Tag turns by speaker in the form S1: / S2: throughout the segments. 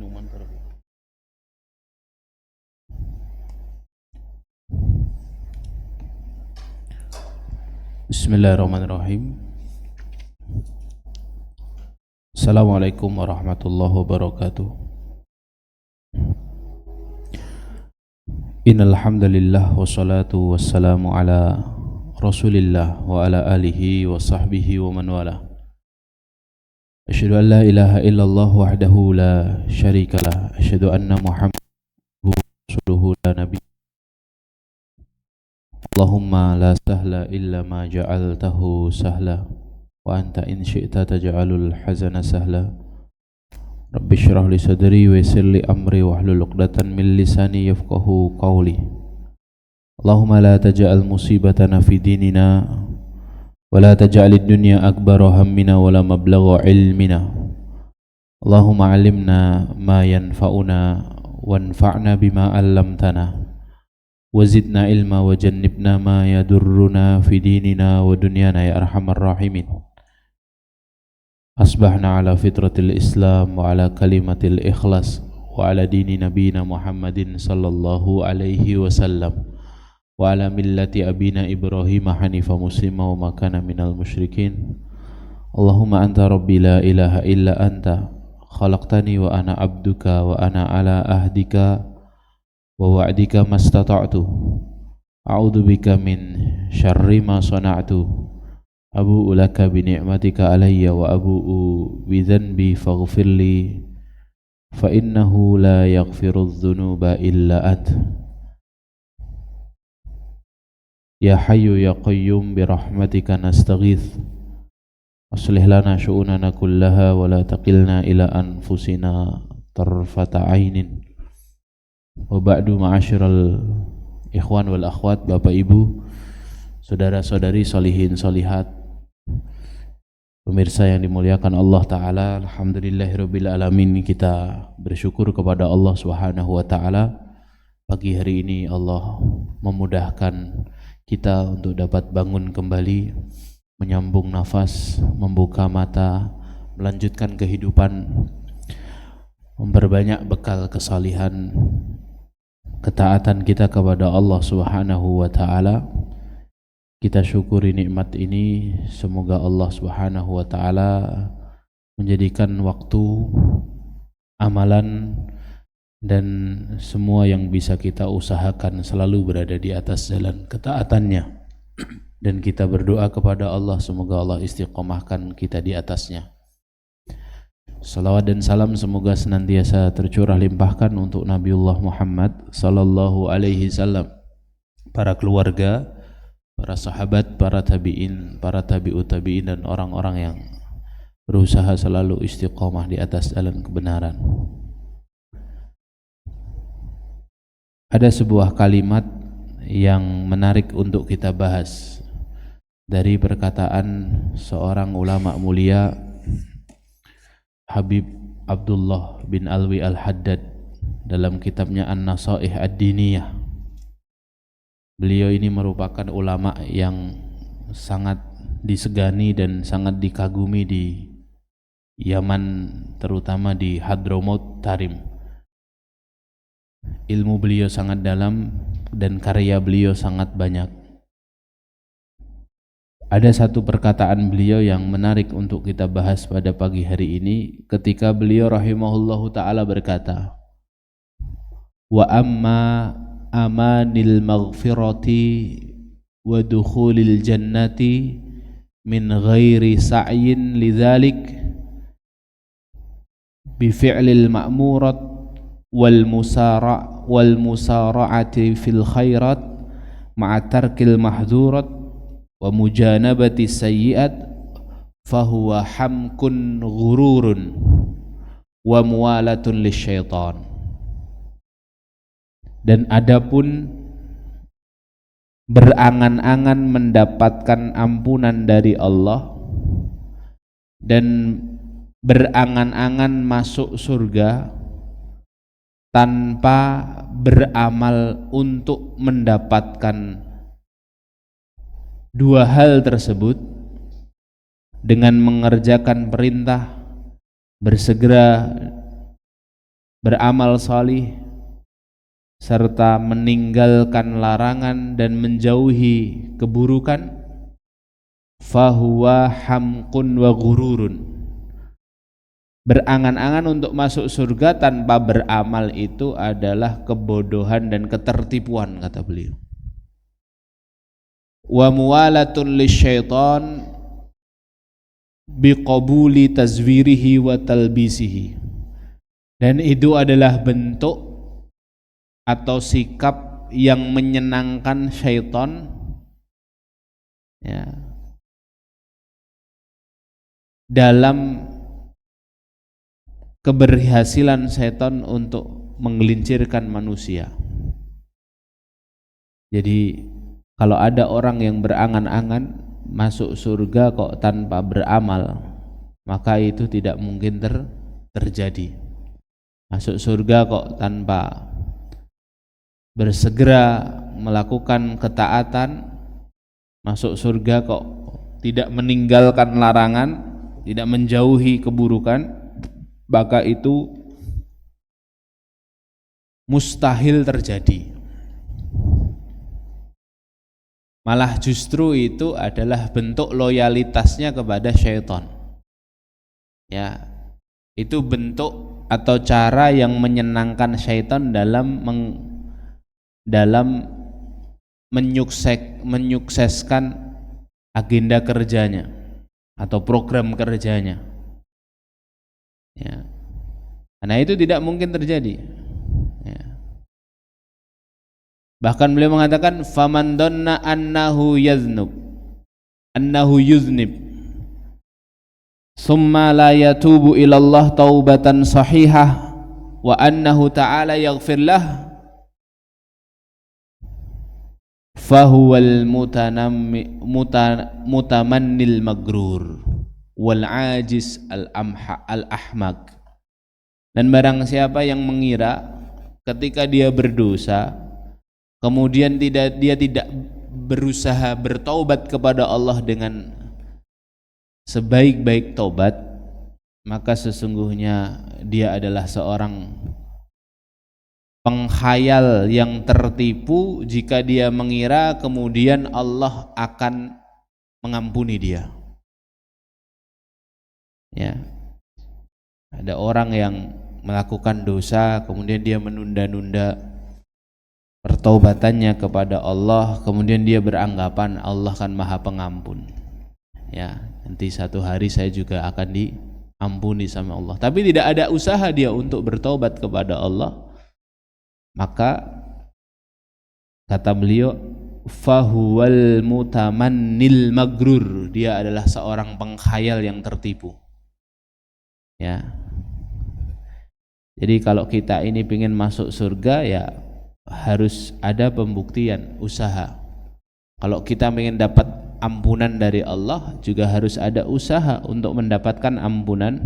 S1: minuman terlebih. Bismillahirrahmanirrahim. Assalamualaikum warahmatullahi wabarakatuh. Innal hamdalillah wassalatu wassalamu ala Rasulillah wa ala alihi wa sahbihi wa man wala. Asyhadu an la ilaha illallah wahdahu la syarikalah. Asyhadu anna Muhammadan rasuluhu la nabiy. Allahumma la sahla illa ma ja'altahu sahla wa anta in syi'ta taj'alul hazana sahla. Rabbi syrah li sadri wa yassir li amri wahlul 'uqdatan min lisani yafqahu qawli. Allahumma la taj'al musibatana fi dinina wa la taj'alid dunya akbara hammina wa la mablagha ilmina. Allahumma 'allimna ma yanfa'una wanfa'na bima 'allamtana wa zidna ilma wa jannibna ma yadurruna fi dinina wa dunyana ya arhamar rahimin. Asbahna ala fitratil Islam wa ala kalimatil ikhlas wa ala dini nabiyina Muhammadin sallallahu alaihi wasallam wa ala millati abina Ibrahim hanifa muslima wa makana minal musyrikin. Allahumma anta rabbi la ilaha illa anta khalaqtani wa ana abduka wa ana ala ahdika wa wa'dika mastata'tu a'udzu bika min syarri ma sana'tu abu'u laka bi ni'matika alayya wa abu'u bi dhanbi faghfirli fa innahu la yaghfirudz dzunuba illa ant. Ya hayyu ya qayyum bi rahmatika nastaghits aslih lana syu'unana kullaha wa la taqilna ila anfusina tarfata 'ainin. Wa ba'du, ma'asyiral ikhwan wal akhwat, Bapak Ibu, saudara-saudari sholihin sholihat, pemirsa yang dimuliakan Allah Ta'ala. Alhamdulillahirabbil alamin, kita bersyukur kepada Allah Subhanahu wa Ta'ala. Pagi hari ini Allah memudahkan kita untuk dapat bangun kembali, menyambung nafas, membuka mata, melanjutkan kehidupan, memperbanyak bekal kesalihan, ketaatan kita kepada Allah Subhanahu wa Ta'ala. Kita syukuri nikmat ini. Semoga Allah Subhanahu wa Ta'ala menjadikan waktu, amalan, dan semua yang bisa kita usahakan selalu berada di atas jalan ketaatannya. Dan kita berdoa kepada Allah, semoga Allah istiqomahkan kita di atasnya. Salawat dan salam semoga senantiasa tercurah limpahkan untuk Nabiullah Muhammad sallallahu alaihi wasallam, para keluarga, para sahabat, para tabi'in, para tabi'ut tabi'in, dan orang-orang yang berusaha selalu istiqomah di atas jalan kebenaran. Ada sebuah kalimat yang menarik untuk kita bahas dari perkataan seorang ulama mulia, Habib Abdullah bin Alwi Al-Haddad, dalam kitabnya An-Nasaih Ad-Diniyah. Beliau ini merupakan ulama yang sangat disegani dan sangat dikagumi di Yaman, terutama di Hadramaut Tarim. Ilmu beliau sangat dalam dan karya beliau sangat banyak. Ada satu perkataan beliau yang menarik untuk kita bahas pada pagi hari ini, ketika beliau rahimahullahu ta'ala berkata, wa amma amanil maghfirati wa dukhulil jannati min ghairi sa'yin lidzalik bi fi'lil ma'murat wal musara'ati fil khairat ma'a tarkil mahdzurat wa mujanabati sayyi'at fahuwa hamkun ghururun wa muwalatun lisyaitan. Dan adapun berangan-angan mendapatkan ampunan dari Allah dan berangan-angan masuk surga tanpa beramal untuk mendapatkan dua hal tersebut, dengan mengerjakan perintah, bersegera beramal salih, serta meninggalkan larangan dan menjauhi keburukan, fahuwa hamqun wa ghururun. Berangan-angan untuk masuk surga tanpa beramal itu adalah kebodohan dan ketertipuan, kata beliau. Wa muwalatun lisyaitan biqabuli tazwirihi wa talbisihi. Dan itu adalah bentuk atau sikap yang menyenangkan syaitan, ya, dalam keberhasilan syaitan untuk menggelincirkan manusia. Jadi kalau ada orang yang berangan-angan masuk surga kok tanpa beramal, maka itu tidak mungkin terjadi. Masuk surga kok tanpa bersegera melakukan ketaatan, masuk surga kok tidak meninggalkan larangan, tidak menjauhi keburukan, maka itu mustahil terjadi. Malah justru itu adalah bentuk loyalitasnya kepada syaitan. Ya, itu bentuk atau cara yang menyenangkan syaitan dalam menyukseskan agenda kerjanya atau program kerjanya. Ya. Karena itu tidak mungkin terjadi. Ya. Bahkan beliau mengatakan, faman dhanna annahu yuznib summa la yatubu ilallah taubatan sahihah wa annahu ta'ala yaghfir lah fahuwal mutamannil magrur wal ajiz al-ahmaq. Dan barang siapa yang mengira ketika dia berdosa kemudian dia tidak berusaha bertaubat kepada Allah dengan sebaik-baik taubat, maka sesungguhnya dia adalah seorang penghayal yang tertipu jika dia mengira kemudian Allah akan mengampuni dia. Ya. Ada orang yang melakukan dosa kemudian dia menunda-nunda pertaubatannya kepada Allah, kemudian dia beranggapan Allah kan Maha Pengampun. Ya, nanti satu hari saya juga akan diampuni sama Allah. Tapi tidak ada usaha dia untuk bertaubat kepada Allah. Maka kata beliau, fahuwal mutamannil magrur, dia adalah seorang penghayal yang tertipu. Ya. Jadi kalau kita ini ingin masuk surga, ya harus ada pembuktian, usaha. Kalau kita ingin dapat ampunan dari Allah, juga harus ada usaha untuk mendapatkan ampunan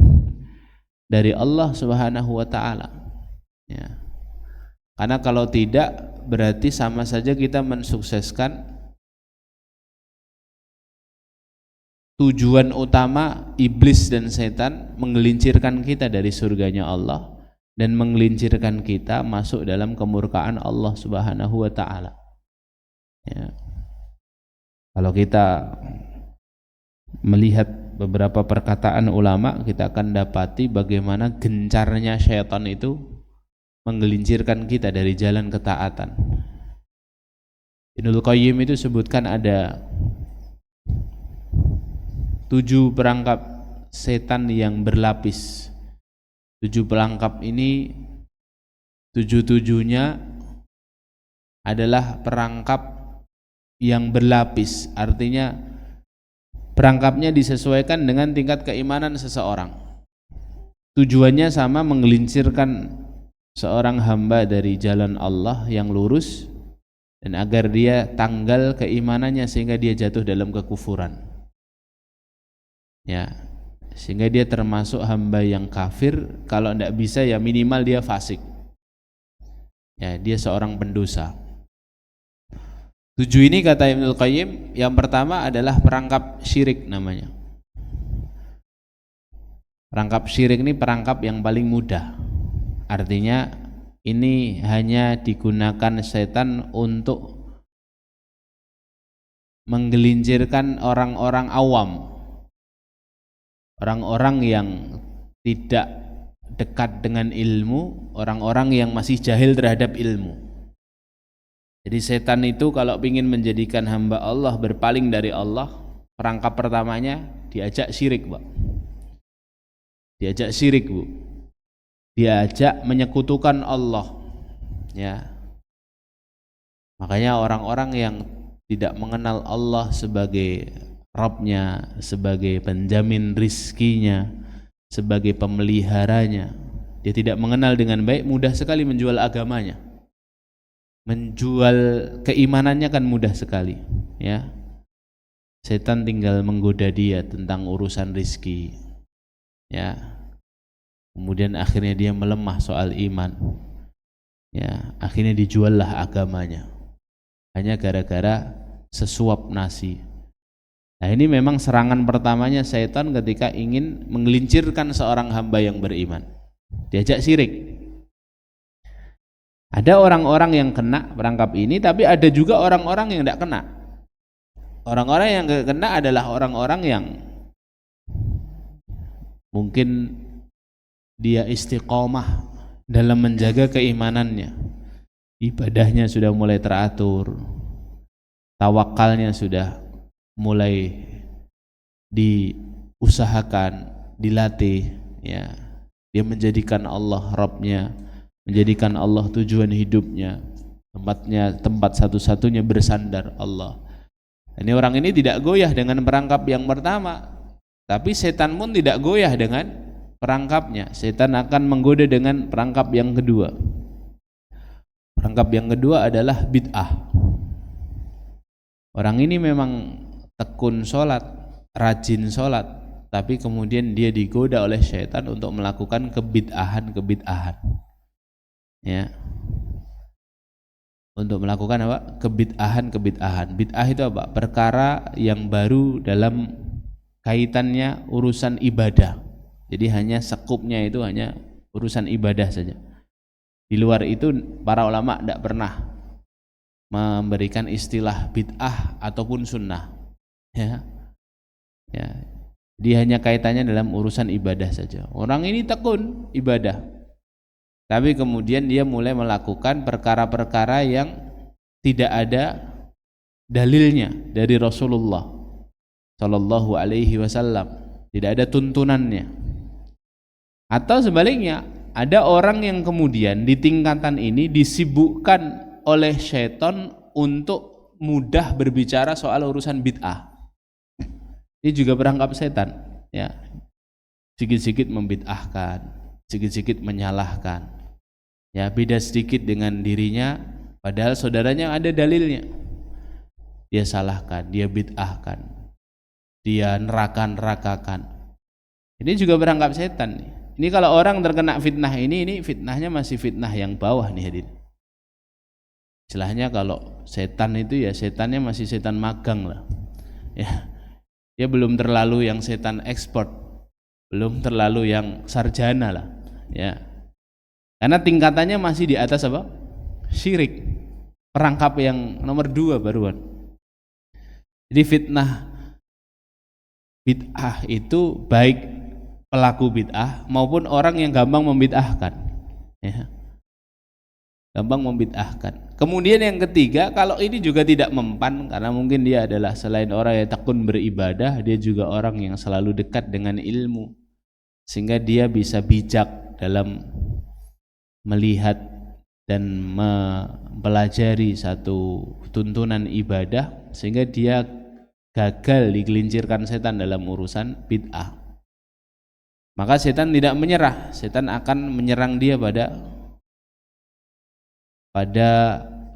S1: dari Allah Subhanahu wa taala. Ya. Karena kalau tidak, berarti sama saja kita mensukseskan tujuan utama iblis dan setan menggelincirkan kita dari surganya Allah dan menggelincirkan kita masuk dalam kemurkaan Allah Subhanahu wa taala. Ya. Kalau kita melihat beberapa perkataan ulama, kita akan dapati bagaimana gencarnya syaitan itu menggelincirkan kita dari jalan ketaatan. Ibnul Qayyim itu sebutkan ada 7 perangkap setan yang berlapis. 7 perangkap ini 7-7-nya adalah perangkap yang berlapis, artinya perangkapnya disesuaikan dengan tingkat keimanan seseorang. Tujuannya sama, menggelincirkan seorang hamba dari jalan Allah yang lurus dan agar dia tanggal keimanannya sehingga dia jatuh dalam kekufuran. Ya, sehingga dia termasuk hamba yang kafir, kalau tidak bisa ya minimal dia fasik. Ya, dia seorang pendosa. 7 ini kata Ibnul Qayyim, yang pertama adalah perangkap syirik namanya. Perangkap syirik ini perangkap yang paling mudah. Artinya ini hanya digunakan setan untuk menggelincirkan orang-orang awam, orang-orang yang tidak dekat dengan ilmu, orang-orang yang masih jahil terhadap ilmu. Jadi setan itu kalau ingin menjadikan hamba Allah berpaling dari Allah, perangkap pertamanya diajak syirik, Pak. Diajak syirik, Bu. Diajak menyekutukan Allah. Ya. Makanya orang-orang yang tidak mengenal Allah sebagai Rabbnya, sebagai penjamin rizkinya, sebagai pemeliharanya, dia tidak mengenal dengan baik, mudah sekali menjual agamanya, menjual keimanannya kan mudah sekali. Ya, setan tinggal menggoda dia tentang urusan rizki. Ya, kemudian akhirnya dia melemah soal iman. Ya, akhirnya dijuallah agamanya hanya gara-gara sesuap nasi. Nah, ini memang serangan pertamanya setan ketika ingin menggelincirkan seorang hamba yang beriman. Diajak syirik. Ada orang-orang yang kena perangkap ini, tapi ada juga orang-orang yang tidak kena. Orang-orang yang kena adalah orang-orang yang mungkin dia istiqomah dalam menjaga keimanannya. Ibadahnya sudah mulai teratur, tawakalnya sudah mulai diusahakan, dilatih, ya. Dia menjadikan Allah Rabbnya, menjadikan Allah tujuan hidupnya, tempat satu-satunya bersandar Allah. Ini orang ini tidak goyah dengan perangkap yang pertama, tapi setan pun tidak goyah dengan perangkapnya. Setan akan menggoda dengan perangkap yang kedua. Perangkap yang kedua adalah bid'ah. Orang ini memang tekun sholat, rajin sholat, tapi kemudian dia digoda oleh syaitan untuk melakukan kebid'ahan. Ya, untuk melakukan apa? Kebid'ahan. Bid'ah itu apa? Perkara yang baru dalam kaitannya urusan ibadah. Jadi hanya sekupnya itu hanya urusan ibadah saja. Di luar itu para ulama tidak pernah memberikan istilah bid'ah ataupun sunnah. Ya. Jadi hanya kaitannya dalam urusan ibadah saja. Orang ini tekun ibadah, tapi kemudian dia mulai melakukan perkara-perkara yang tidak ada dalilnya dari Rasulullah Shallallahu Alaihi Wasallam, tidak ada tuntunannya. Atau sebaliknya, ada orang yang kemudian di tingkatan ini disibukkan oleh syaitan untuk mudah berbicara soal urusan bid'ah. Ini juga perangkap setan, ya. Sedikit-sedikit membid'ahkan, sedikit-sedikit menyalahkan. Ya, beda sedikit dengan dirinya, padahal saudaranya ada dalilnya. Dia salahkan, dia bid'ahkan, dia neraka-nerakakan. Ini juga perangkap setan nih. Ini kalau orang terkena fitnah ini fitnahnya masih fitnah yang bawah nih hadirin. Istilahnya kalau setan itu ya setannya masih setan magang lah. Ya. Dia belum terlalu yang setan ekspor, belum terlalu yang sarjana lah. Ya. Karena tingkatannya masih di atas apa? Syirik. Perangkap yang nomor 2 baruan. Jadi fitnah bid'ah itu baik pelaku bid'ah maupun orang yang gampang membid'ahkan, ya. Gampang membid'ahkan. Kemudian yang ketiga, kalau ini juga tidak mempan karena mungkin dia adalah selain orang yang tekun beribadah, dia juga orang yang selalu dekat dengan ilmu, sehingga dia bisa bijak dalam melihat dan mempelajari satu tuntunan ibadah, sehingga dia gagal digelincirkan setan dalam urusan bid'ah. Maka setan tidak menyerah, setan akan menyerang dia pada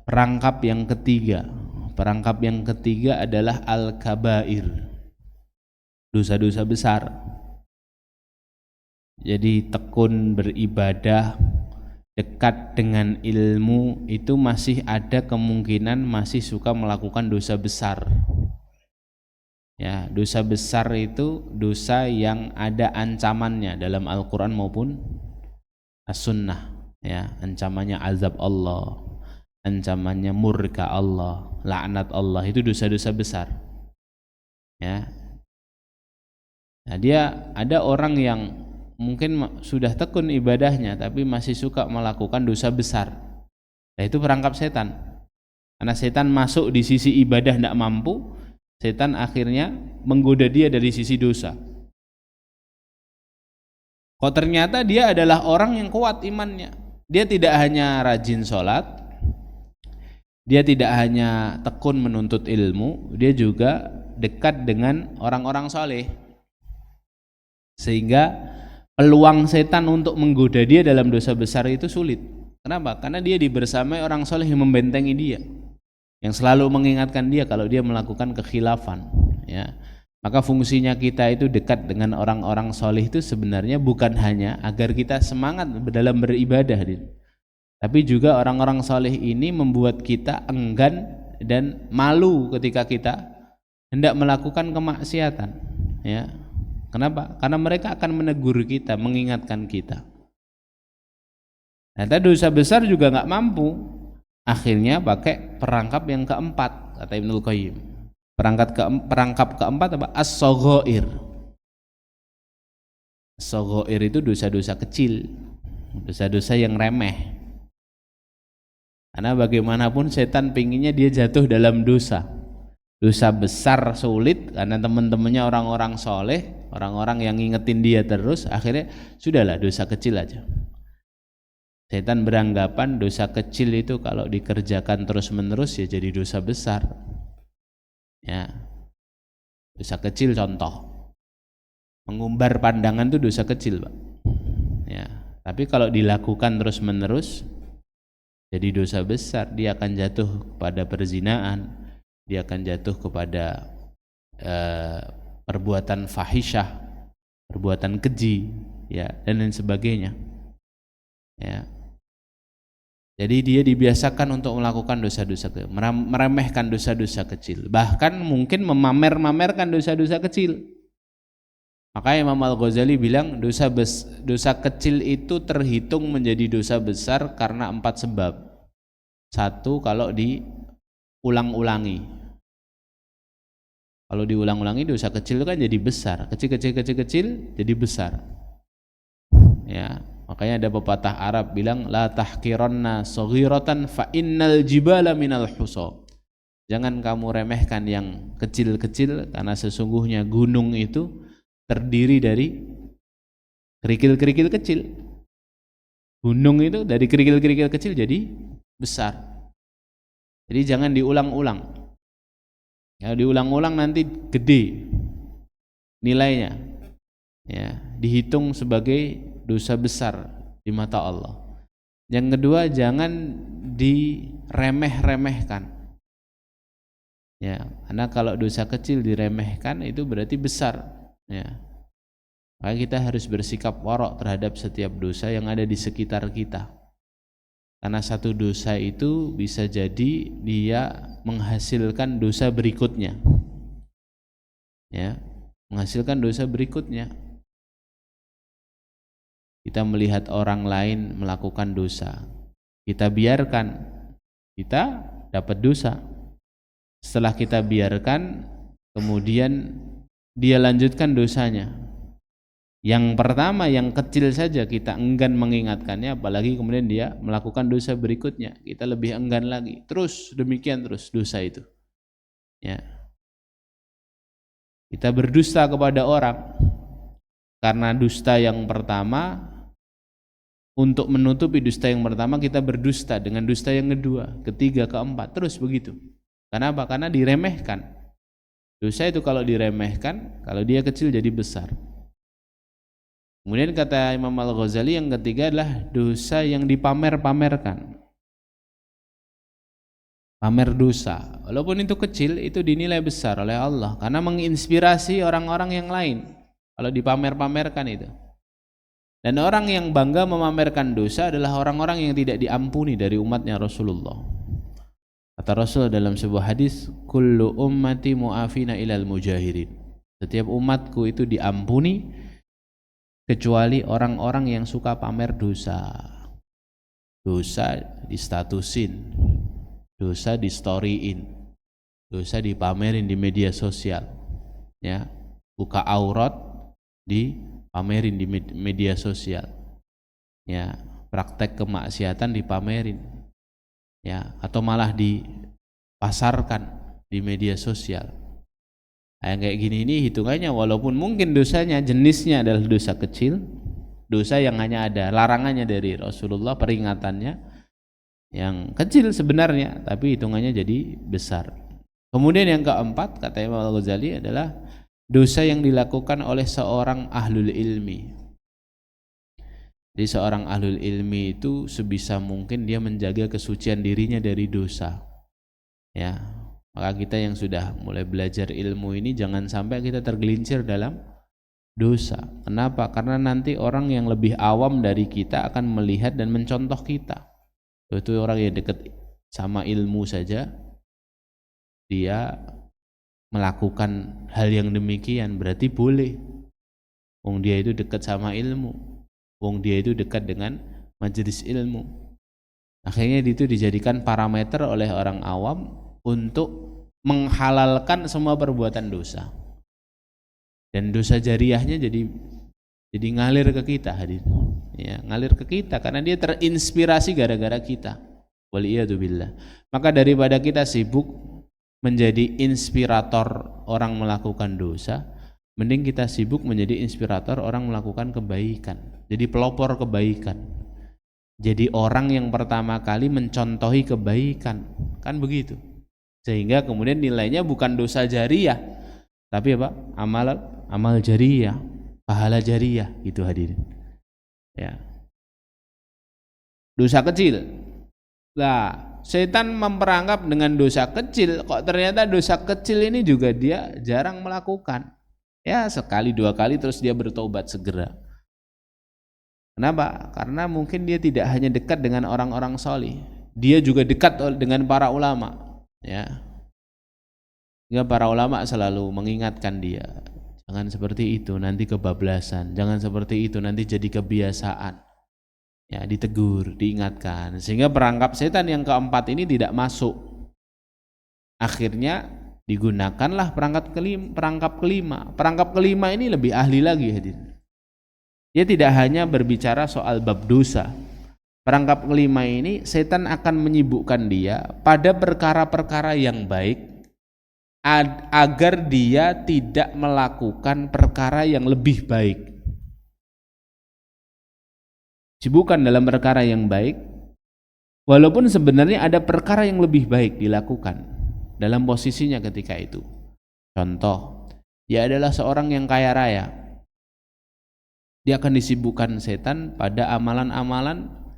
S1: perangkap yang ketiga. Perangkap yang ketiga adalah al-kabair, dosa-dosa besar. Jadi tekun beribadah, dekat dengan ilmu, itu masih ada kemungkinan masih suka melakukan dosa besar. Ya, dosa besar itu dosa yang ada ancamannya dalam Al-Quran maupun As-Sunnah. Ya, ancamannya azab Allah, ancamannya murka Allah, laknat Allah, itu dosa-dosa besar. Ya. Nah, dia ada orang yang mungkin sudah tekun ibadahnya tapi masih suka melakukan dosa besar. Nah, itu perangkap setan. Karena setan masuk di sisi ibadah tidak mampu, setan akhirnya menggoda dia dari sisi dosa. Kok ternyata dia adalah orang yang kuat imannya. Dia tidak hanya rajin sholat, dia tidak hanya tekun menuntut ilmu, dia juga dekat dengan orang-orang soleh. Sehingga peluang setan untuk menggoda dia dalam dosa besar itu sulit. Kenapa? Karena dia dibersamai orang soleh yang membentengi dia, yang selalu mengingatkan dia kalau dia melakukan kekhilafan. Ya. Maka fungsinya kita itu dekat dengan orang-orang soleh itu sebenarnya bukan hanya agar kita semangat dalam beribadah, tapi juga orang-orang soleh ini membuat kita enggan dan malu ketika kita hendak melakukan kemaksiatan. Ya. Kenapa? Karena mereka akan menegur kita, mengingatkan kita. Ternyata dosa besar juga nggak mampu. Akhirnya pakai perangkap yang keempat, kata Ibnul Qayyim. Perangkap keempat apa? As-saghair. As-saghair itu dosa-dosa kecil, dosa-dosa yang remeh. Karena bagaimanapun setan pinginnya dia jatuh dalam dosa. Dosa besar sulit karena teman-temannya orang-orang soleh, orang-orang yang ngingetin dia terus. Akhirnya sudahlah, dosa kecil aja. Setan beranggapan dosa kecil itu kalau dikerjakan terus-menerus ya jadi dosa besar. Ya, dosa kecil contoh mengumbar pandangan itu dosa kecil, Pak. Ya, tapi kalau dilakukan terus-menerus jadi dosa besar. Dia akan jatuh kepada perzinaan, dia akan jatuh kepada perbuatan fahisyah, perbuatan keji, ya, dan lain sebagainya. Ya. Jadi dia dibiasakan untuk melakukan dosa-dosa kecil, meremehkan dosa-dosa kecil, bahkan mungkin memamer-mamerkan dosa-dosa kecil. Makanya Imam Al-Ghazali bilang dosa kecil itu terhitung menjadi dosa besar karena 4 sebab. 1, kalau diulang-ulangi. Kalau diulang-ulangi dosa kecil itu kan jadi besar, kecil jadi besar. Ya. Makanya ada pepatah Arab bilang la tahqiranna saghiratan fa innal jibala minal husa. Jangan kamu remehkan yang kecil-kecil karena sesungguhnya gunung itu terdiri dari kerikil-kerikil kecil. Gunung itu dari kerikil-kerikil kecil jadi besar. Jadi jangan diulang-ulang. Ya, diulang-ulang nanti gede nilainya. Ya, dihitung sebagai dosa besar di mata Allah. Yang kedua, jangan diremeh-remehkan. Ya, karena kalau dosa kecil diremehkan itu berarti besar. Ya, maka kita harus bersikap warok terhadap setiap dosa yang ada di sekitar kita. Karena satu dosa itu bisa jadi dia menghasilkan dosa berikutnya. Ya, menghasilkan dosa berikutnya. Kita melihat orang lain melakukan dosa, kita biarkan, kita dapat dosa. Setelah kita biarkan, kemudian dia lanjutkan dosanya. Yang pertama, yang kecil saja kita enggan mengingatkannya, apalagi kemudian dia melakukan dosa berikutnya, kita lebih enggan lagi. Terus demikian terus dosa itu. Ya. Kita berdusta kepada orang karena dusta yang pertama. Untuk menutupi dusta yang pertama, kita berdusta dengan dusta yang kedua, ketiga, keempat, terus begitu. Kenapa? Karena diremehkan. Dosa itu kalau diremehkan, kalau dia kecil jadi besar. Kemudian kata Imam Al-Ghazali, yang ketiga adalah dosa yang dipamer-pamerkan. Pamer dosa, walaupun itu kecil, itu dinilai besar oleh Allah karena menginspirasi orang-orang yang lain. Kalau dipamer-pamerkan itu. Dan orang yang bangga memamerkan dosa adalah orang-orang yang tidak diampuni dari umatnya Rasulullah. Kata Rasul dalam sebuah hadis, kullu ummati mu'afina ilal mujahirin. Setiap umatku itu diampuni kecuali orang-orang yang suka pamer dosa. dosa distatusin, dosa di storyin, dosa dipamerin di media sosial, ya, buka aurat dipamerin di media sosial, ya, praktek kemaksiatan dipamerin, ya, atau malah dipasarkan di media sosial. Yang kayak gini ini hitungannya walaupun mungkin dosanya jenisnya adalah dosa kecil, dosa yang hanya ada larangannya dari Rasulullah, peringatannya yang kecil sebenarnya, tapi hitungannya jadi besar. Kemudian yang keempat, kata Imam Al-Ghazali, adalah dosa yang dilakukan oleh seorang ahlul ilmi. Jadi seorang ahlul ilmi itu sebisa mungkin dia menjaga kesucian dirinya dari dosa, ya. Maka kita yang sudah mulai belajar ilmu ini jangan sampai kita tergelincir dalam dosa. Kenapa? Karena nanti orang yang lebih awam dari kita akan melihat dan mencontoh kita. Itu orang yang dekat sama ilmu saja, dia melakukan hal yang demikian berarti boleh. Wong dia itu dekat sama ilmu, wong dia itu dekat dengan majelis ilmu. Akhirnya itu dijadikan parameter oleh orang awam untuk menghalalkan semua perbuatan dosa. Dan dosa jariahnya jadi ngalir ke kita, hadir. Ya, ngalir ke kita karena dia terinspirasi gara-gara kita. Waliyadzubillah. Maka daripada kita sibuk menjadi inspirator orang melakukan dosa, mending kita sibuk menjadi inspirator orang melakukan kebaikan. Jadi pelopor kebaikan. Jadi orang yang pertama kali mencontohi kebaikan. Kan begitu. Sehingga kemudian nilainya bukan dosa jariah, tapi apa? Amal jariah, pahala jariah, itu hadirin. Ya. Dosa kecil. Nah, setan memperanggap dengan dosa kecil, kok ternyata dosa kecil ini juga dia jarang melakukan. Ya, sekali dua kali terus dia bertobat segera. Kenapa? Karena mungkin dia tidak hanya dekat dengan orang-orang salih, dia juga dekat dengan para ulama. Ya, hingga para ulama selalu mengingatkan dia, jangan seperti itu nanti kebablasan, jangan seperti itu nanti jadi kebiasaan. Ya, ditegur, diingatkan, sehingga perangkap setan yang keempat ini tidak masuk. Akhirnya digunakanlah perangkap kelima. Perangkap kelima ini lebih ahli lagi, hadir. Dia tidak hanya berbicara soal bab dosa. Perangkap kelima ini setan akan menyibukkan dia pada perkara-perkara yang baik agar dia tidak melakukan perkara yang lebih baik. Sibukkan dalam perkara yang baik walaupun sebenarnya ada perkara yang lebih baik dilakukan dalam posisinya ketika itu. Contoh, dia adalah seorang yang kaya raya. Dia akan disibukkan setan pada amalan-amalan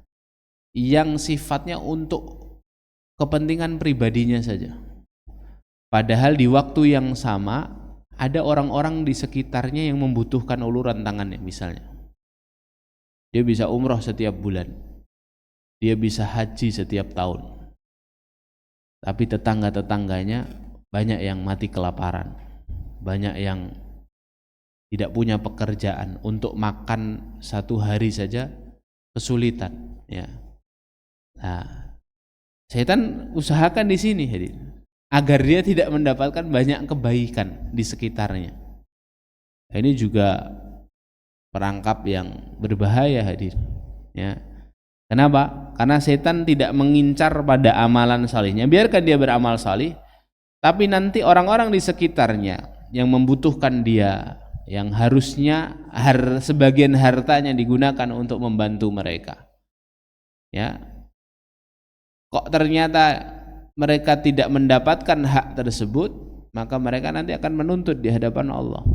S1: yang sifatnya untuk kepentingan pribadinya saja. Padahal di waktu yang sama ada orang-orang di sekitarnya yang membutuhkan uluran tangannya. Misalnya dia bisa umroh setiap bulan, dia bisa haji setiap tahun, tapi tetangga-tetangganya banyak yang mati kelaparan, banyak yang tidak punya pekerjaan, untuk makan satu hari saja kesulitan, ya. Nah, setan usahakan di sini, hadir, agar dia tidak mendapatkan banyak kebaikan di sekitarnya. Nah, ini juga perangkap yang berbahaya, hadir. Ya. Kenapa? Karena setan tidak mengincar pada amalan salihnya. Biarkan dia beramal salih, tapi nanti orang-orang di sekitarnya yang membutuhkan dia, yang harusnya sebagian hartanya digunakan untuk membantu mereka, ya, kok ternyata mereka tidak mendapatkan hak tersebut, maka mereka nanti akan menuntut di hadapan Allah.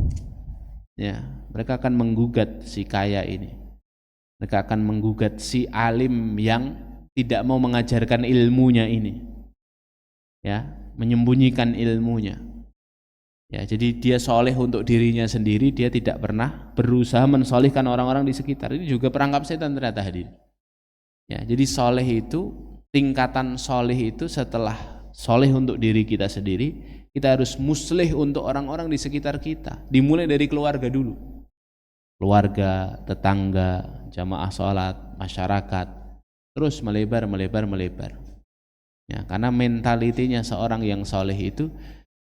S1: Ya, mereka akan menggugat si kaya ini. Mereka akan menggugat si alim yang tidak mau mengajarkan ilmunya ini. Ya, menyembunyikan ilmunya. Ya, jadi dia soleh untuk dirinya sendiri, dia tidak pernah berusaha mensolehkan orang-orang di sekitar. Ini juga perangkap setan ternyata, hadir. Ya, jadi soleh itu, tingkatan soleh itu setelah soleh untuk diri kita sendiri, kita harus muslih untuk orang-orang di sekitar kita. Dimulai dari keluarga dulu. Keluarga, tetangga, jamaah sholat, masyarakat. terus melebar. Ya, karena mentalitinya seorang yang soleh itu,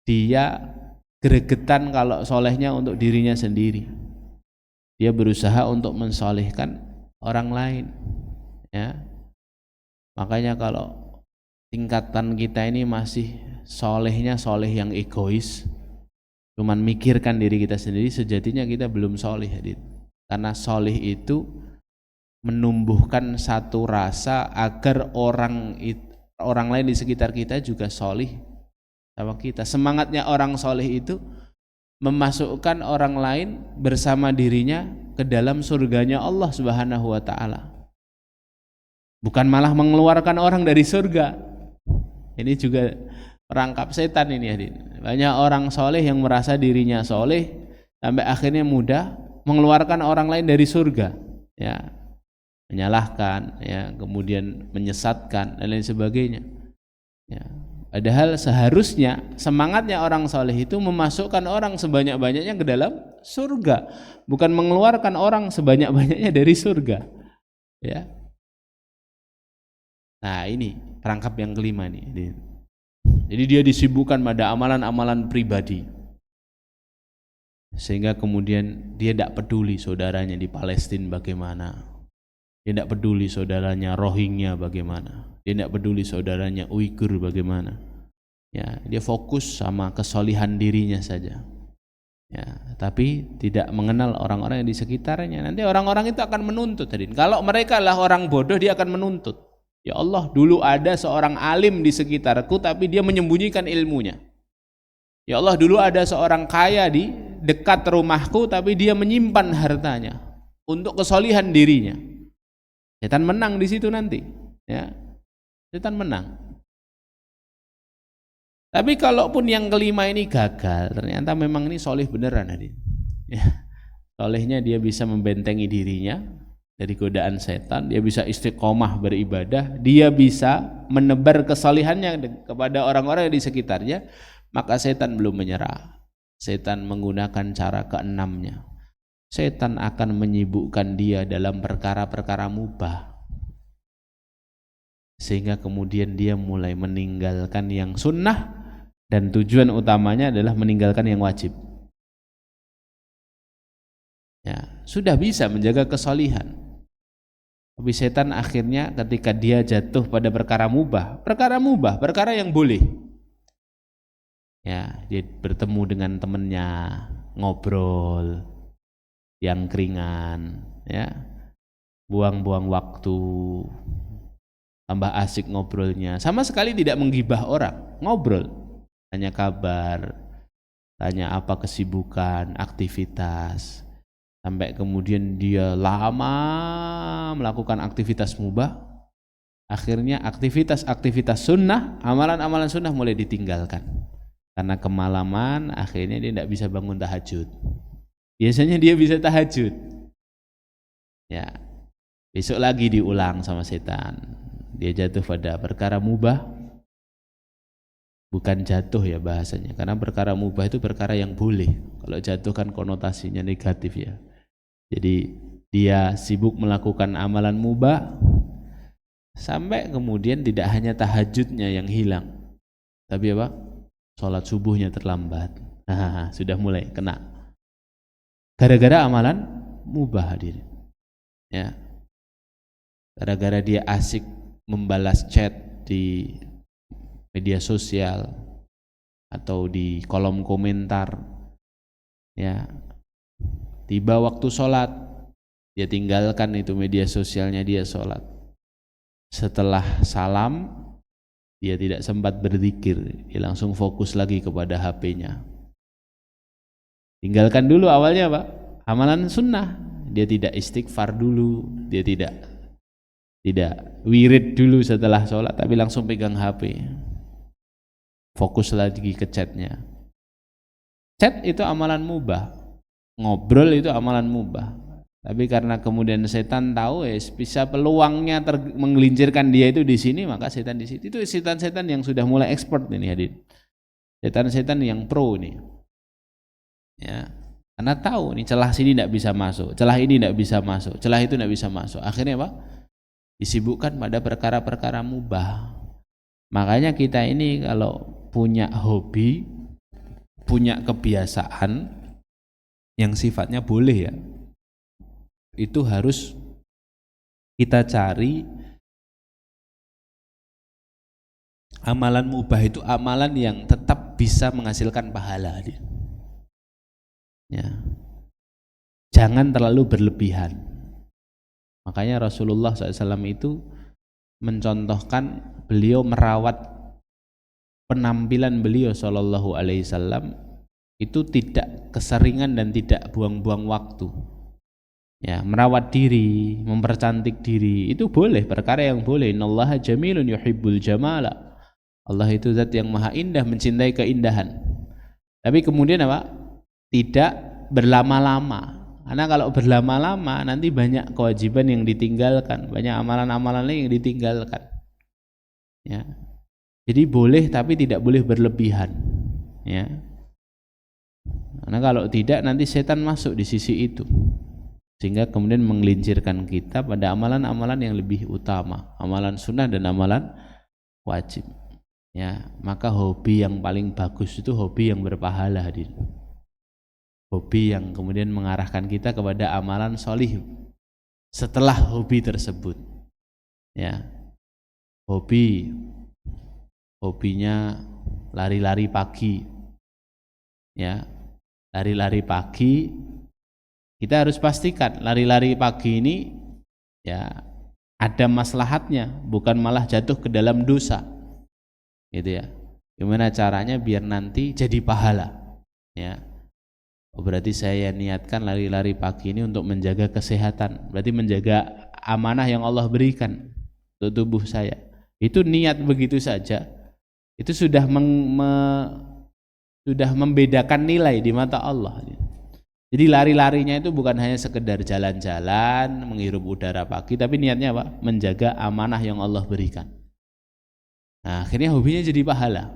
S1: dia gregetan kalau solehnya untuk dirinya sendiri. Dia berusaha untuk mensolehkan orang lain. Ya, makanya kalau tingkatan kita ini masih solehnya soleh yang egois, cuman mikirkan diri kita sendiri, sejatinya kita belum soleh. Karena soleh itu menumbuhkan satu rasa agar orang lain di sekitar kita juga soleh sama kita. Semangatnya orang soleh itu memasukkan orang lain bersama dirinya ke dalam surganya Allah Subhanahu wa ta'ala, bukan malah mengeluarkan orang dari surga. Ini juga perangkap setan ini, hadin. Banyak orang soleh yang merasa dirinya soleh sampai akhirnya mudah mengeluarkan orang lain dari surga, ya, menyalahkan, ya, kemudian menyesatkan dan lain sebagainya. Ya. Padahal seharusnya semangatnya orang soleh itu memasukkan orang sebanyak-banyaknya ke dalam surga, bukan mengeluarkan orang sebanyak-banyaknya dari surga. Ya. Nah, ini perangkap yang kelima nih. Jadi dia disibukkan pada amalan-amalan pribadi, sehingga kemudian dia tidak peduli saudaranya di Palestina bagaimana, dia tidak peduli saudaranya Rohingya bagaimana, dia tidak peduli saudaranya Uighur bagaimana. Ya, dia fokus sama kesolihan dirinya saja. Ya, tapi tidak mengenal orang-orang yang di sekitarnya. Nanti orang-orang itu akan menuntut. Kalau mereka lah orang bodoh, dia akan menuntut. Ya Allah, dulu ada seorang alim di sekitarku, tapi dia menyembunyikan ilmunya. Ya Allah, dulu ada seorang kaya di dekat rumahku, tapi dia menyimpan hartanya untuk kesolihan dirinya. Setan menang di situ nanti. Ya, setan menang. Tapi kalaupun yang kelima ini gagal, ternyata memang ini soleh beneran, ya, solehnya dia bisa membentengi dirinya dari godaan setan, dia bisa istiqomah beribadah, dia bisa menebar kesolihannya kepada orang-orang di sekitarnya, maka setan belum menyerah. Setan menggunakan cara keenamnya. Setan akan menyibukkan dia dalam perkara-perkara mubah, sehingga kemudian dia mulai meninggalkan yang sunnah, dan tujuan utamanya adalah meninggalkan yang wajib. Ya, sudah bisa menjaga kesolihan, tapi setan akhirnya ketika dia jatuh pada perkara mubah, perkara yang boleh, ya, dia bertemu dengan temannya, ngobrol yang ringan, ya, buang-buang waktu, tambah asik ngobrolnya, sama sekali tidak menggibah orang, ngobrol, tanya kabar, tanya apa kesibukan, aktivitas, sampai kemudian dia lama melakukan aktivitas mubah, akhirnya aktivitas sunnah, amalan-amalan sunnah mulai ditinggalkan karena kemalaman. Akhirnya dia tidak bisa bangun tahajud. Biasanya dia bisa tahajud, ya, besok lagi diulang sama setan, dia jatuh pada perkara mubah. Bukan jatuh ya bahasanya, karena perkara mubah itu perkara yang boleh. Kalau jatuh kan konotasinya negatif ya. Jadi dia sibuk melakukan amalan mubah sampai kemudian tidak hanya tahajudnya yang hilang, tapi apa? Sholat subuhnya terlambat. Nah, sudah mulai kena. Gara-gara amalan mubah, hadirin. Ya. Gara-gara dia asik membalas chat di media sosial atau di kolom komentar, ya, tiba waktu sholat dia tinggalkan itu media sosialnya, dia sholat. Setelah salam dia tidak sempat berzikir, dia langsung fokus lagi kepada HP-nya. Tinggalkan dulu awalnya Pak, amalan sunnah, dia tidak istighfar dulu, dia tidak wirid dulu setelah sholat, tapi langsung pegang HP, fokus lagi ke chatnya. Chat itu amalan mubah, ngobrol itu amalan mubah, tapi karena kemudian setan tahu bisa peluangnya menggelincirkan dia itu di sini, maka setan di situ. Itu setan-setan yang sudah mulai expert ini, hadir. Setan-setan yang pro nih, ya, karena tahu nih celah sini tidak bisa masuk, celah ini tidak bisa masuk, celah itu tidak bisa masuk. Akhirnya apa? disibukkan pada perkara-perkara mubah. Makanya kita ini kalau punya hobi, punya kebiasaan yang sifatnya boleh ya, itu harus kita cari amalan mubah, itu amalan yang tetap bisa menghasilkan pahala. Ya. Jangan terlalu berlebihan. Makanya Rasulullah SAW itu mencontohkan, beliau merawat penampilan beliau SAW itu tidak keseringan dan tidak buang-buang waktu. Ya, merawat diri, mempercantik diri itu boleh, perkara yang boleh. Innallaha jamilun yuhibbul jamala. Allah itu zat yang maha indah, mencintai keindahan. Tapi kemudian apa? Tidak berlama-lama. Karena kalau berlama-lama nanti banyak kewajiban yang ditinggalkan, banyak amalan-amalan yang ditinggalkan. Ya. Jadi boleh tapi tidak boleh berlebihan. Ya. Karena kalau tidak nanti setan masuk di sisi itu, sehingga kemudian menggelincirkan kita pada amalan-amalan yang lebih utama, amalan sunnah dan amalan wajib. Ya, maka hobi yang paling bagus itu hobi yang berpahala, hadirin. Hobi yang kemudian mengarahkan kita kepada amalan solih setelah hobi tersebut. Ya, hobinya lari-lari pagi. Ya, lari-lari pagi. Kita harus pastikan lari-lari pagi ini ya ada maslahatnya, bukan malah jatuh ke dalam dosa. Gitu ya. Gimana caranya biar nanti jadi pahala? Ya. Oh, berarti saya niatkan lari-lari pagi ini untuk menjaga kesehatan. Berarti menjaga amanah yang Allah berikan untuk tubuh saya. Itu niat begitu saja. Itu sudah sudah membedakan nilai di mata Allah. Jadi lari-larinya itu bukan hanya sekedar jalan-jalan, menghirup udara pagi, tapi niatnya apa? Menjaga amanah yang Allah berikan. Nah, akhirnya hobinya jadi pahala.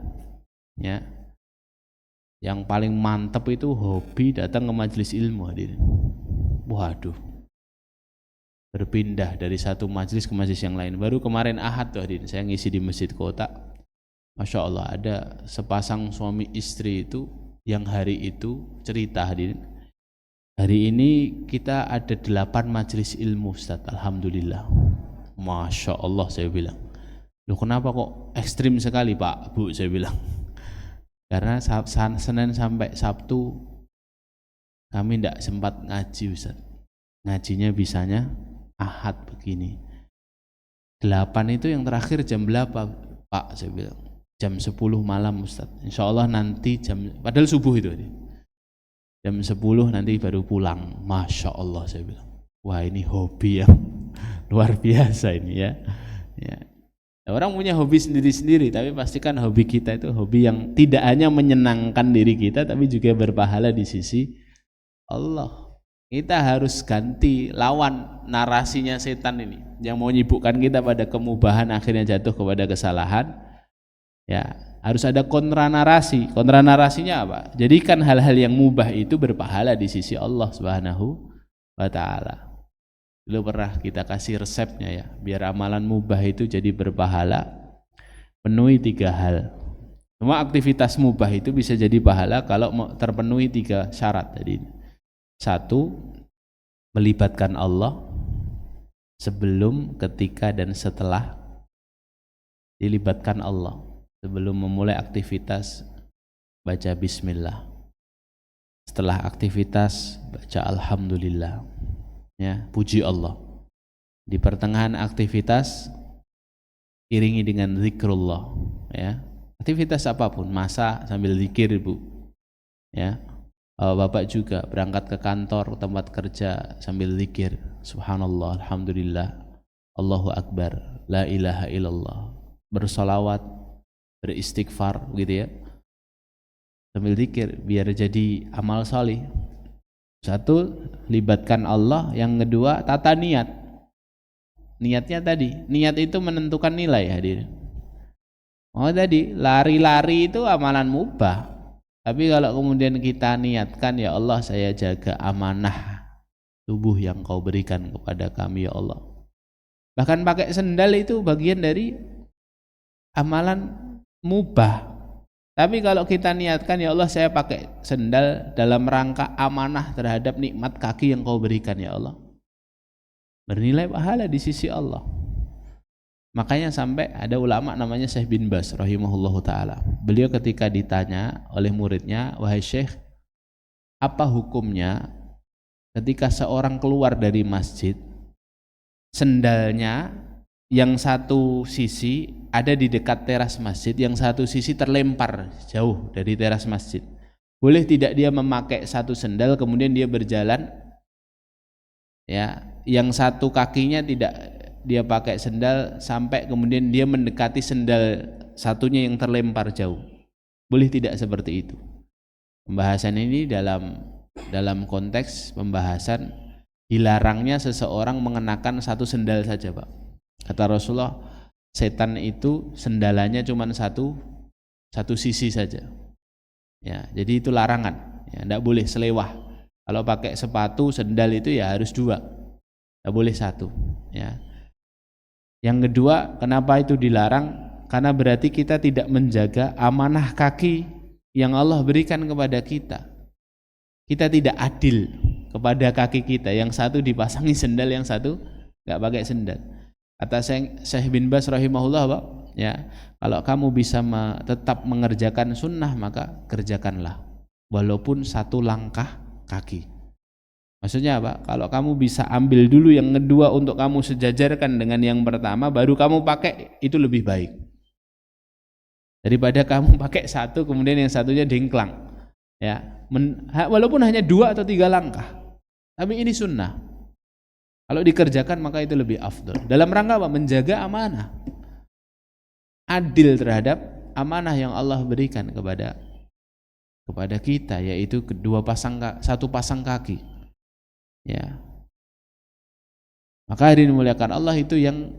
S1: Ya. Yang paling mantap itu hobi datang ke majelis ilmu, hadirin. Waduh. Berpindah dari satu majelis ke majelis yang lain. Baru kemarin Ahad tuh, hadirin, saya ngisi di Masjid Kota. Masya Allah, ada sepasang suami istri itu yang hari itu cerita, hadirin. Hari ini kita ada 8 majelis ilmu, Ustaz. Alhamdulillah. Masya Allah, saya bilang. Loh, kenapa kok ekstrim sekali Pak, Bu, saya bilang. Karena Senin sampai Sabtu kami tidak sempat ngaji, Ustaz. Ngajinya bisanya Ahad begini. 8 itu yang terakhir jam berapa Pak, saya bilang. Jam 10 malam, Ustaz. Insya Allah nanti padahal subuh itu. Jam 10 nanti baru pulang. Masya Allah, saya bilang. Wah, ini hobi yang luar biasa ini ya. Ya. Orang punya hobi sendiri-sendiri, tapi pastikan hobi kita itu hobi yang tidak hanya menyenangkan diri kita, tapi juga berpahala di sisi Allah. Kita harus ganti lawan narasinya setan ini, yang mau menyibukkan kita pada kemubahan akhirnya jatuh kepada kesalahan. Ya, harus ada kontra narasi. Kontra narasinya apa? Jadikan hal-hal yang mubah itu berpahala di sisi Allah Subhanahu wa Ta'ala. Dulu pernah kita kasih resepnya ya, biar amalan mubah itu jadi berpahala. Penuhi 3 hal. Semua aktivitas mubah itu bisa jadi pahala kalau terpenuhi 3 syarat tadi. 1, melibatkan Allah sebelum, ketika, dan setelah. Dilibatkan Allah. Sebelum memulai aktivitas, baca bismillah. Setelah aktivitas, baca alhamdulillah. Ya, puji Allah. Di pertengahan aktivitas iringi dengan zikrullah, ya. Aktivitas apapun, masak sambil zikir, Ibu. Ya. Bapak juga berangkat ke kantor, tempat kerja sambil zikir, subhanallah, alhamdulillah, Allahu akbar, la ilaha illallah. Bersolawat, beristighfar gitu ya. Sambil zikir biar jadi amal salih. 1, libatkan Allah. Yang kedua, tata niat. Niatnya tadi, niat itu menentukan nilai, hadirin. Oh tadi, lari-lari itu amalan mubah. Tapi kalau kemudian kita niatkan, ya Allah, saya jaga amanah tubuh yang Kau berikan kepada kami, ya Allah. Bahkan pakai sendal itu bagian dari amalan mubah. Tapi kalau kita niatkan, ya Allah saya pakai sendal dalam rangka amanah terhadap nikmat kaki yang kau berikan ya Allah, bernilai pahala di sisi Allah. Makanya sampai ada ulama namanya Syekh bin Baz rahimahullahu ta'ala, beliau ketika ditanya oleh muridnya, wahai Syekh, apa hukumnya ketika seorang keluar dari masjid, sendalnya yang satu sisi ada di dekat teras masjid, yang satu sisi terlempar jauh dari teras masjid, boleh tidak dia memakai satu sendal kemudian dia berjalan, ya, yang satu kakinya tidak dia pakai sendal sampai kemudian dia mendekati sendal satunya yang terlempar jauh, boleh tidak seperti itu? Pembahasan ini dalam konteks pembahasan dilarangnya seseorang mengenakan satu sendal saja, Pak. Kata Rasulullah, setan itu sendalannya cuma satu sisi saja. Ya, jadi itu larangan. Ya, tidak boleh selewah. Kalau pakai sepatu sendal itu ya harus dua, tidak boleh satu. Ya. Yang kedua, kenapa itu dilarang? Karena berarti kita tidak menjaga amanah kaki yang Allah berikan kepada kita. Kita tidak adil kepada kaki kita, yang satu dipasangi sendal, yang satu nggak pakai sendal. Kata Syekh bin Baz rahimahullah, Pak, ya, kalau kamu bisa tetap mengerjakan sunnah maka kerjakanlah walaupun satu langkah kaki. Maksudnya apa? Kalau kamu bisa ambil dulu yang kedua untuk kamu sejajarkan dengan yang pertama, baru kamu pakai, itu lebih baik daripada kamu pakai satu kemudian yang satunya dingklang. Ya, walaupun hanya 2 atau 3 langkah, tapi ini sunnah. Kalau dikerjakan maka itu lebih afdal. Dalam rangka apa? Menjaga amanah, adil terhadap amanah yang Allah berikan kepada kita, yaitu satu pasang kaki. Ya, maka hadirin dimuliakan Allah, itu yang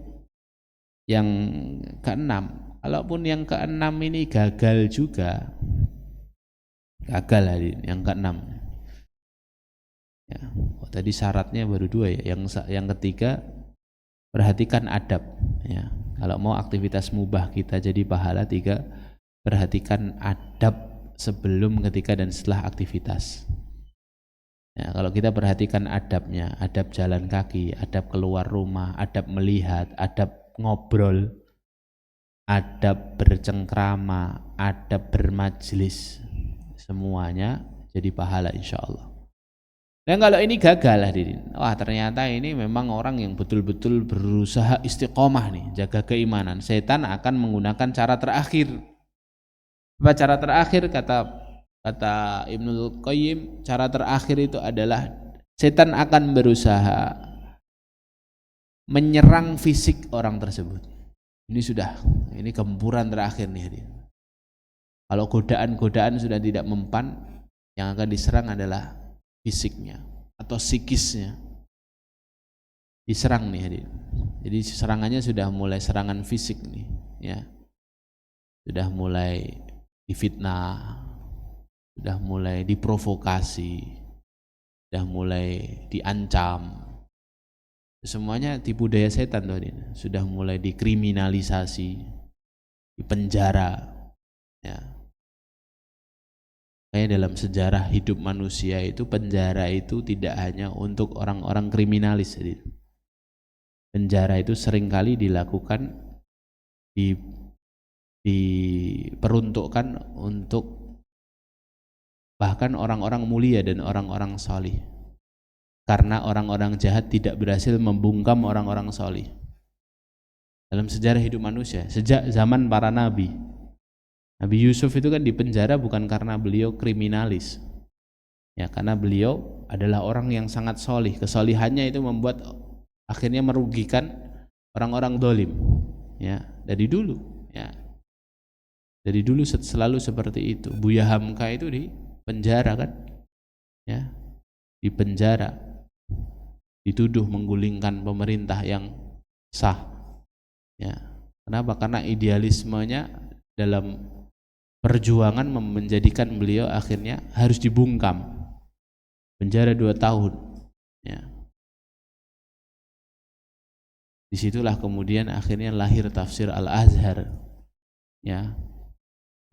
S1: keenam. Kalaupun yang keenam ini gagal juga, gagal hadirin, yang keenam. Ya, tadi syaratnya baru 2 ya. Yang ketiga, perhatikan adab. Ya, kalau mau aktivitas mubah kita jadi pahala, 3, perhatikan adab sebelum, ketika, dan setelah aktivitas. Ya, kalau kita perhatikan adabnya, adab jalan kaki, adab keluar rumah, adab melihat, adab ngobrol, adab bercengkrama, adab bermajlis, semuanya jadi pahala insya Allah. Dan kalau ini gagal hadirin, wah ternyata ini memang orang yang betul-betul berusaha istiqomah nih, jaga keimanan, setan akan menggunakan cara terakhir. Apa cara terakhir? Kata Ibnul Qayyim, cara terakhir itu adalah setan akan berusaha menyerang fisik orang tersebut. Ini gempuran terakhir nih. Kalau godaan-godaan sudah tidak mempan, yang akan diserang adalah fisiknya atau psikisnya. Diserang nih hadirin. Jadi serangannya sudah mulai serangan fisik nih, ya. Sudah mulai difitnah, sudah mulai diprovokasi, sudah mulai diancam. Semuanya tipu daya setan tuh ini. Sudah mulai dikriminalisasi, dipenjara. Ya. Kayak dalam sejarah hidup manusia itu, penjara itu tidak hanya untuk orang-orang kriminalis. Penjara itu seringkali dilakukan, diperuntukkan untuk bahkan orang-orang mulia dan orang-orang salih, karena orang-orang jahat tidak berhasil membungkam orang-orang salih. Dalam sejarah hidup manusia, sejak zaman para nabi, Nabi Yusuf itu kan dipenjara bukan karena beliau kriminalis, ya, karena beliau adalah orang yang sangat salih. Kesalihannya itu membuat akhirnya merugikan orang-orang dolim, ya, dari dulu, ya, dari dulu selalu seperti itu. Buya Hamka itu di penjara kan, ya, di penjara, dituduh menggulingkan pemerintah yang sah, ya. Kenapa? Karena idealismenya dalam perjuangan menjadikan beliau akhirnya harus dibungkam, penjara 2 tahun, ya. Disitulah kemudian akhirnya lahir tafsir Al-Azhar. Ya,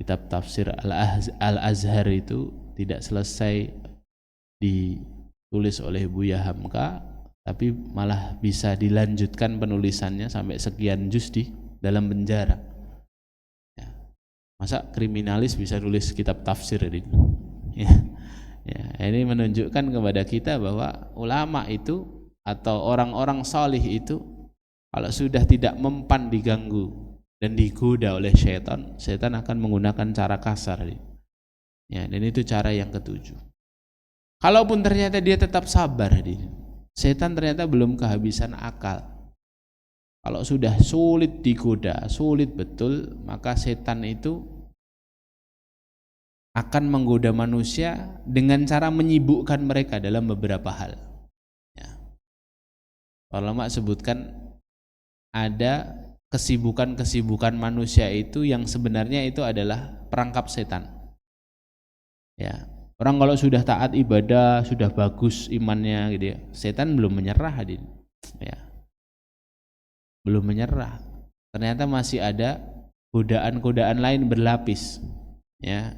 S1: kitab tafsir Al-Azhar itu tidak selesai ditulis oleh Buya Hamka, tapi malah bisa dilanjutkan penulisannya sampai sekian juz di dalam penjara. Ya. Masa kriminalis bisa tulis kitab tafsir ini? Ya. Ya, ini menunjukkan kepada kita bahwa ulama itu atau orang-orang salih itu kalau sudah tidak mempan diganggu dan digoda oleh setan, setan akan menggunakan cara kasar. Ya, dan itu cara yang ketujuh. Kalaupun ternyata dia tetap sabar, setan ternyata belum kehabisan akal. Kalau sudah sulit digoda, sulit betul, maka setan itu akan menggoda manusia dengan cara menyibukkan mereka dalam beberapa hal. Ya. Ulama sebutkan ada kesibukan-kesibukan manusia itu yang sebenarnya itu adalah perangkap setan. Ya, orang kalau sudah taat ibadah, sudah bagus imannya gitu ya, setan belum menyerah, ya, belum menyerah. Ternyata masih ada godaan-godaan lain berlapis. Ya,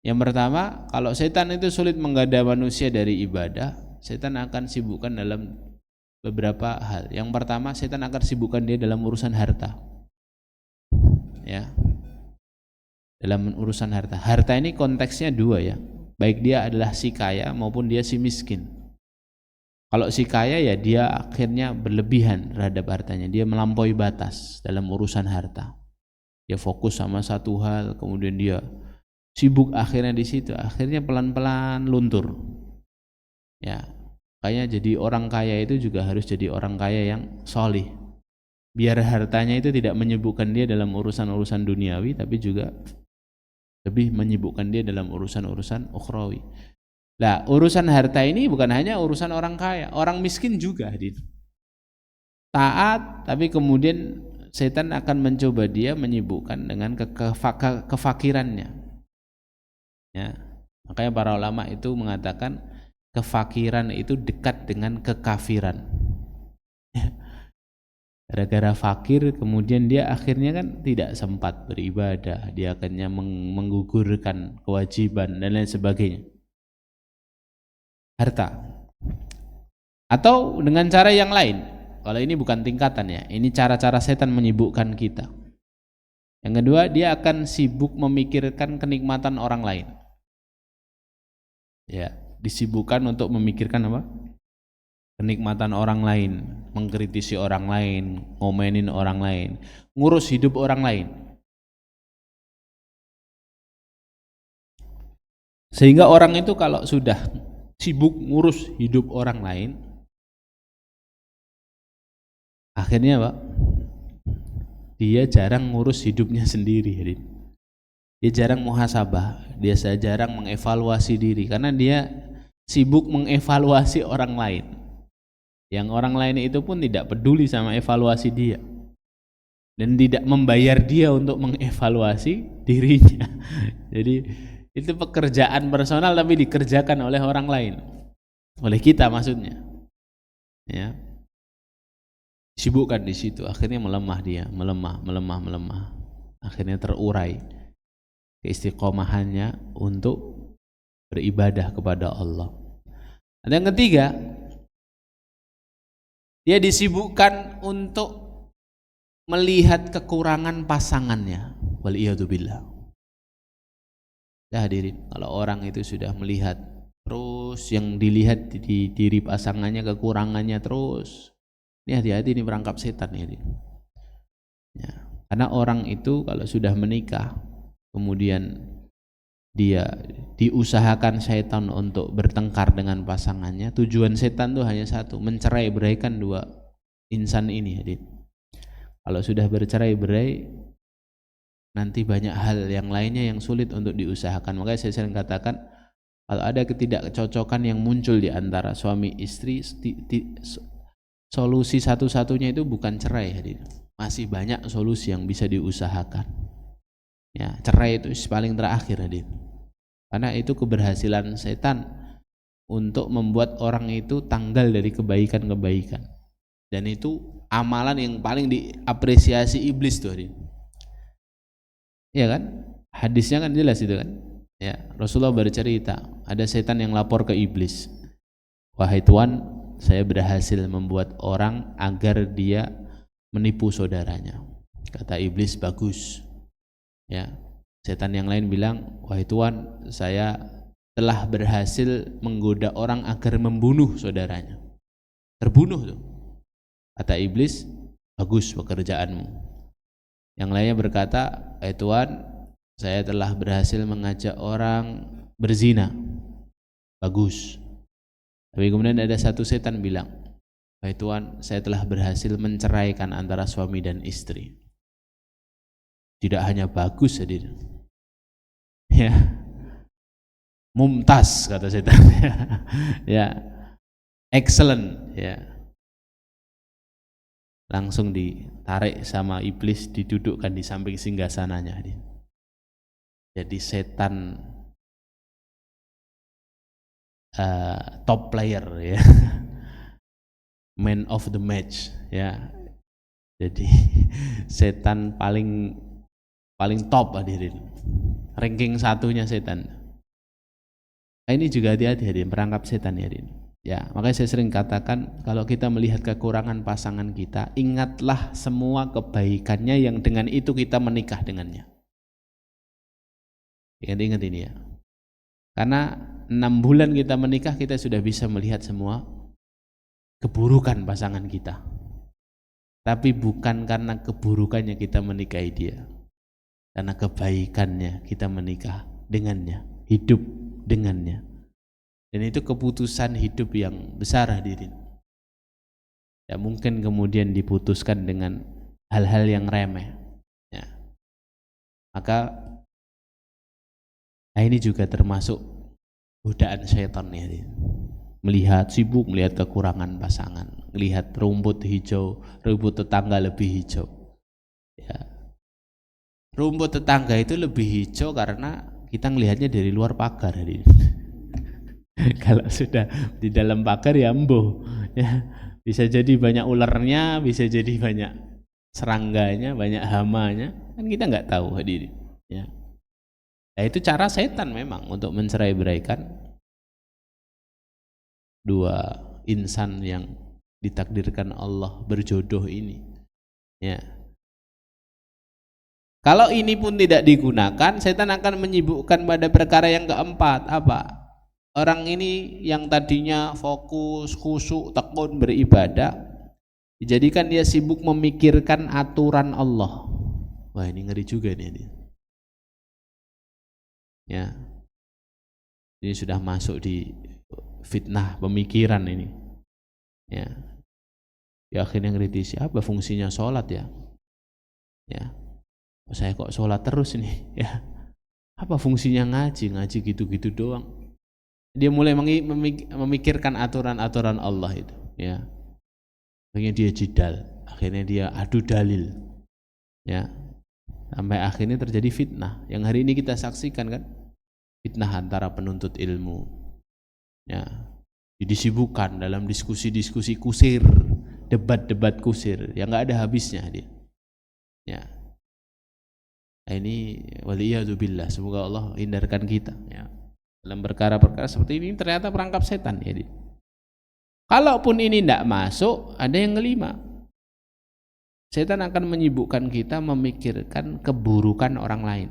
S1: yang pertama, kalau setan itu sulit menggoda manusia dari ibadah, setan akan sibukkan dalam beberapa hal. Yang pertama, setan akan sibukkan dia dalam urusan harta. Ya. Dalam urusan harta. Harta ini konteksnya dua ya. Baik dia adalah si kaya maupun dia si miskin. Kalau si kaya ya dia akhirnya berlebihan terhadap hartanya. Dia melampaui batas dalam urusan harta. Dia fokus sama satu hal, kemudian dia sibuk akhirnya di situ. Akhirnya pelan-pelan luntur. Ya. Kayaknya jadi orang kaya itu juga harus jadi orang kaya yang solih, biar hartanya itu tidak menyibukkan dia dalam urusan-urusan duniawi, tapi juga lebih menyibukkan dia dalam urusan-urusan ukhrawi. Nah, urusan harta ini bukan hanya urusan orang kaya, orang miskin juga taat, tapi kemudian setan akan mencoba dia menyibukkan dengan kefakirannya. Ya, makanya para ulama itu mengatakan kefakiran itu dekat dengan kekafiran. Gara-gara fakir kemudian dia akhirnya kan tidak sempat beribadah, dia akhirnya menggugurkan kewajiban dan lain sebagainya. Harta. Atau dengan cara yang lain. Kalau ini bukan tingkatan ya, ini cara-cara setan menyibukkan kita. Yang kedua, dia akan sibuk memikirkan kenikmatan orang lain. Ya, disibukkan untuk memikirkan apa? Kenikmatan orang lain, mengkritisi orang lain, ngomenin orang lain, ngurus hidup orang lain. Sehingga orang itu kalau sudah sibuk ngurus hidup orang lain, akhirnya Pak, dia jarang ngurus hidupnya sendiri. Dia jarang muhasabah, dia jarang mengevaluasi diri karena dia sibuk mengevaluasi orang lain. Yang orang lain itu pun tidak peduli sama evaluasi dia dan tidak membayar dia untuk mengevaluasi dirinya. Jadi itu pekerjaan personal tapi dikerjakan oleh orang lain, oleh kita maksudnya. Ya, sibukkan di situ, akhirnya melemah dia, melemah, akhirnya terurai keistiqomahannya untuk beribadah kepada Allah. Dan yang ketiga, dia disibukkan untuk melihat kekurangan pasangannya. Waliyadzubillah. Ya hadirin, kalau orang itu sudah melihat terus yang dilihat di diri pasangannya kekurangannya terus, ini hati-hati, ini perangkap setan ini. Ya, karena orang itu kalau sudah menikah, kemudian dia diusahakan setan untuk bertengkar dengan pasangannya, tujuan setan itu hanya satu, mencerai-beraikan dua insan ini. Kalau sudah bercerai-berai, nanti banyak hal yang lainnya yang sulit untuk diusahakan. Makanya saya sering katakan, kalau ada ketidakcocokan yang muncul di antara suami istri, solusi satu-satunya itu bukan cerai. Masih banyak solusi yang bisa diusahakan. Ya, cerai itu paling terakhir. Karena itu keberhasilan setan untuk membuat orang itu tanggal dari kebaikan-kebaikan. Dan itu amalan yang paling diapresiasi iblis tuh. Iya kan? Hadisnya kan jelas itu kan. Ya, Rasulullah bercerita, ada setan yang lapor ke iblis. Wahai Tuhan, saya berhasil membuat orang agar dia menipu saudaranya. Kata iblis, bagus. Ya. Setan yang lain bilang, wahai Tuhan, saya telah berhasil menggoda orang agar membunuh saudaranya. Terbunuh tuh. Kata iblis, bagus pekerjaanmu. Yang lainnya berkata, wahai Tuhan, saya telah berhasil mengajak orang berzina. Bagus. Tapi kemudian ada satu setan bilang, wahai Tuhan, saya telah berhasil menceraikan antara suami dan istri. Tidak hanya bagus, hadir. Ya, mumtaz kata setan. Ya, excellent. Ya, langsung ditarik sama iblis, didudukkan di samping singgasananya. Jadi setan top player, ya, man of the match, ya. Jadi setan paling top, hadirin. Ranking satunya setan. Nah, ini juga hati-hati, hadirin, perangkap setan, hadirin. Ya, makanya saya sering katakan, kalau kita melihat kekurangan pasangan kita, ingatlah semua kebaikannya yang dengan itu kita menikah dengannya. Ingat-ingat ini ya. Karena 6 bulan kita menikah, kita sudah bisa melihat semua keburukan pasangan kita. Tapi bukan karena keburukannya kita menikahi dia, karena kebaikannya kita menikah dengannya, hidup dengannya. Dan itu keputusan hidup yang besar, hadirin. Ya, mungkin kemudian diputuskan dengan hal-hal yang remeh. Ya. Maka ini juga termasuk godaan syaitan, ya. Sibuk melihat kekurangan pasangan, melihat rumput hijau, rumput tetangga lebih hijau. Ya. Rumput tetangga itu lebih hijau karena kita melihatnya dari luar pagar. Kalau sudah di dalam pagar ya embuh. Ya, bisa jadi banyak ularnya, bisa jadi banyak serangganya, banyak hamanya. Kan kita nggak tahu, hadirin. Ya. Nah, itu cara setan memang untuk mencerai-beraikan dua insan yang ditakdirkan Allah berjodoh ini. Ya. Kalau ini pun tidak digunakan, setan akan menyibukkan pada perkara yang keempat. Apa? Orang ini yang tadinya fokus, khusyuk, tekun beribadah, dijadikan dia sibuk memikirkan aturan Allah. Wah, ini ngeri juga nih. Ya. Ini sudah masuk di fitnah pemikiran ini. Ya. Ya, akhirnya ngritisi, apa fungsinya sholat ya? Ya. Saya kok sholat terus ini, ya. Apa fungsinya ngaji gitu-gitu doang. Dia mulai memikirkan aturan-aturan Allah itu, ya. Akhirnya dia jidal, akhirnya dia adu dalil, ya. Sampai akhirnya terjadi fitnah yang hari ini kita saksikan, kan? Fitnah antara penuntut ilmu, ya. Disibukkan dalam diskusi-diskusi kusir, debat-debat kusir yang nggak ada habisnya dia, ya. Ini waliyadzubillah, semoga Allah hindarkan kita, ya. Dalam perkara-perkara seperti ini ternyata perangkap setan, ya. Kalaupun ini tidak masuk, ada yang kelima. Setan akan menyibukkan kita memikirkan keburukan orang lain.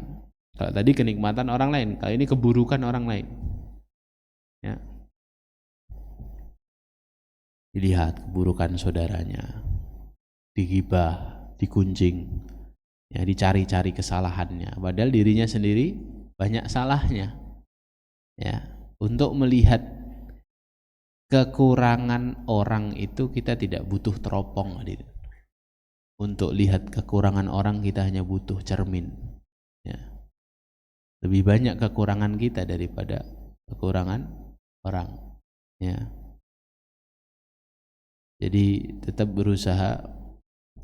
S1: Kalau tadi kenikmatan orang lain, kali ini keburukan orang lain, ya. Dilihat keburukan saudaranya, digibah, digunjing, ya, dicari-cari kesalahannya, padahal dirinya sendiri banyak salahnya, ya. Untuk melihat kekurangan orang itu kita tidak butuh teropong, untuk lihat kekurangan orang kita hanya butuh cermin, ya. Lebih banyak kekurangan kita daripada kekurangan orang, ya. Jadi tetap berusaha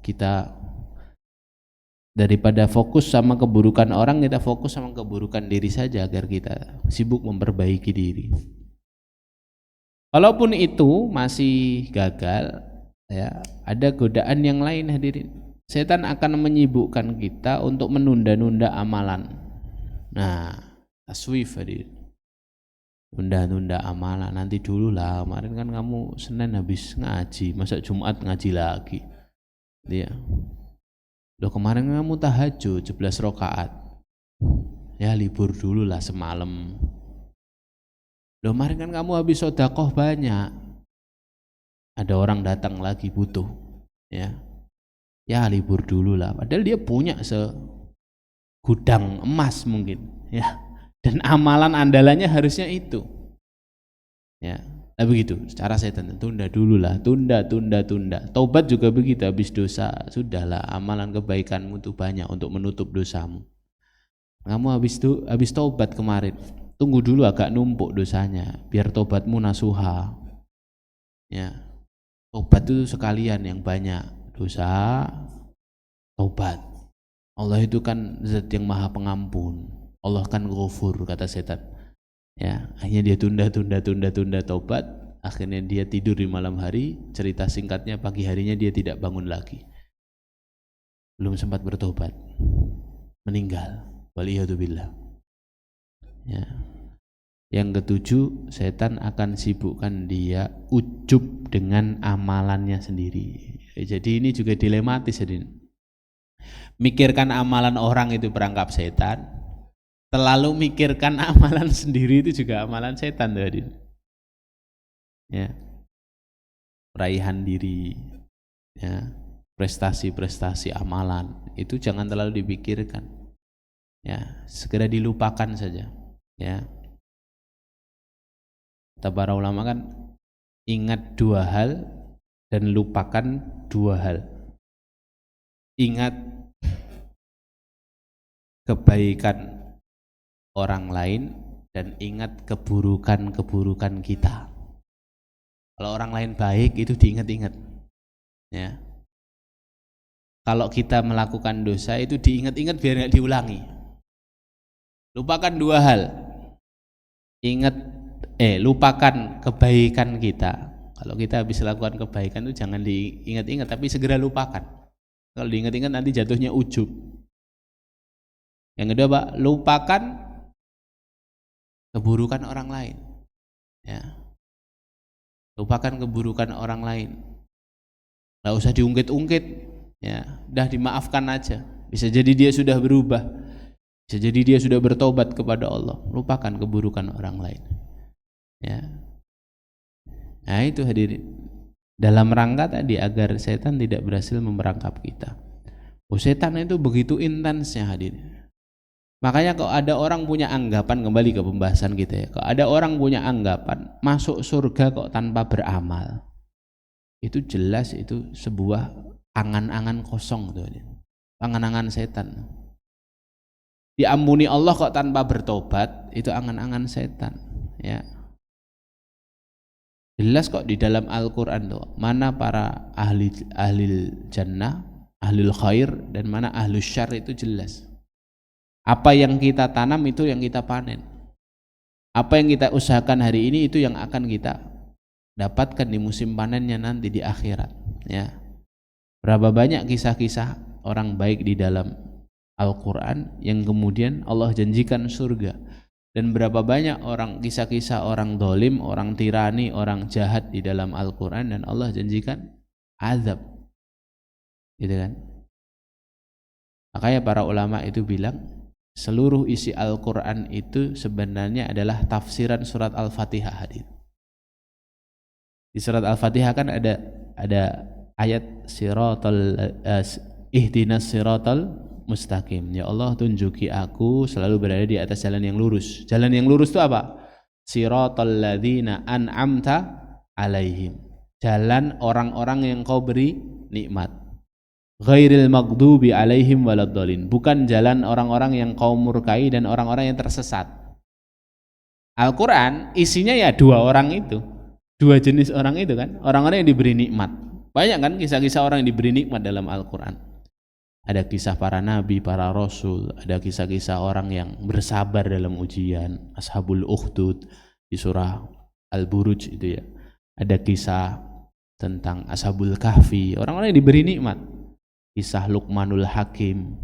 S1: kita, daripada fokus sama keburukan orang, kita fokus sama keburukan diri saja agar kita sibuk memperbaiki diri. Walaupun itu masih gagal, Ya, ada godaan yang lain hadirin. Setan akan menyibukkan kita untuk menunda-nunda amalan. Nah, taswif hadirin. Tunda-tunda amalan, nanti dulu lah, kemarin kan kamu Senin habis ngaji, masa Jumat ngaji lagi. Iya. Loh kemarin kamu tahajud 11 rakaat. Ya libur dulu lah semalam. Loh kemarin kan kamu habis sedekah banyak. Ada orang datang lagi butuh. Ya. Ya libur dulu lah. Padahal dia punya segudang emas mungkin, ya. Dan amalan andalannya harusnya itu. Ya, nah begitu. Secara setan tunda dulu lah, tunda. Taubat juga begitu. Habis dosa, sudahlah. Amalan kebaikanmu itu banyak untuk menutup dosamu. Kamu habis taubat kemarin, tunggu dulu agak numpuk dosanya, biar taubatmu nasuha. Ya, taubat itu sekalian yang banyak. Dosa, taubat. Allah itu kan zat yang maha pengampun. Allah kan ghafur, kata setan. Ya, akhirnya dia tunda taubat, akhirnya dia tidur di malam hari, cerita singkatnya pagi harinya dia tidak bangun lagi. Belum sempat bertobat. Meninggal. Waliyadzubillah. Ya. Yang ketujuh, setan akan sibukkan dia ujub dengan amalannya sendiri. Jadi ini juga dilematis, jadi mikirkan amalan orang itu perangkap setan. Terlalu mikirkan amalan sendiri itu juga amalan setan tadi. Ya. Raihan diri, ya. Prestasi-prestasi amalan itu jangan terlalu dipikirkan. Ya, segera dilupakan saja. Ya. Kata para ulama kan ingat 2 hal dan lupakan 2 hal. Ingat kebaikan orang lain dan ingat keburukan-keburukan kita. Kalau orang lain baik itu diingat-ingat. Ya. Kalau kita melakukan dosa itu diingat-ingat biar nggak diulangi. Lupakan 2 hal. Lupakan kebaikan kita. Kalau kita habis lakukan kebaikan itu jangan diingat-ingat tapi segera lupakan. Kalau diingat-ingat nanti jatuhnya ujub. Yang kedua, Pak, lupakan keburukan orang lain. Ya. Lupakan keburukan orang lain. Nggak usah diungkit-ungkit. Ya, udah dimaafkan aja. Bisa jadi dia sudah berubah. Bisa jadi dia sudah bertobat kepada Allah. Lupakan keburukan orang lain. Ya. Nah, itu hadirin. Dalam rangka tadi agar setan tidak berhasil memerangkap kita. Setan itu begitu intensnya hadirin. Makanya kalau ada orang punya anggapan, kembali ke pembahasan kita ya, kalau ada orang punya anggapan masuk surga kok tanpa beramal, itu jelas itu sebuah angan-angan kosong tuh, angan-angan setan. Diampuni Allah kok tanpa bertobat, itu angan-angan setan. Ya, jelas kok di dalam Al-Quran tuh mana para ahli jannah, ahli khair dan mana ahli syarr itu jelas. Apa yang kita tanam itu yang kita panen. Apa yang kita usahakan hari ini itu yang akan kita dapatkan di musim panennya nanti di akhirat. Ya. Berapa banyak kisah-kisah orang baik di dalam Al-Quran yang kemudian Allah janjikan surga. Dan berapa banyak kisah-kisah orang dolim, orang tirani, orang jahat di dalam Al-Quran dan Allah janjikan azab. Gitu kan? Makanya para ulama itu bilang seluruh isi Al-Quran itu sebenarnya adalah tafsiran surat Al-Fatihah. Di surat Al-Fatihah kan ada ayat ihdinas siratal mustaqim. Ya Allah tunjuki aku selalu berada di atas jalan yang lurus. Jalan yang lurus itu apa? Siratal ladzina an'amta alaihim. Jalan orang-orang yang kau beri nikmat. Ghairil maghdubi alaihim waladdallin, bukan jalan orang-orang yang kau murkai dan orang-orang yang tersesat. Al-Quran isinya ya 2 orang itu, 2 jenis orang itu kan, orang-orang yang diberi nikmat. Banyak kan kisah-kisah orang yang diberi nikmat dalam Al-Quran. Ada kisah para nabi, para rasul, ada kisah-kisah orang yang bersabar dalam ujian, Ashabul Ukhdud di surah Al-Buruj itu ya. Ada kisah tentang Ashabul Kahfi, orang-orang yang diberi nikmat, kisah Luqmanul Hakim,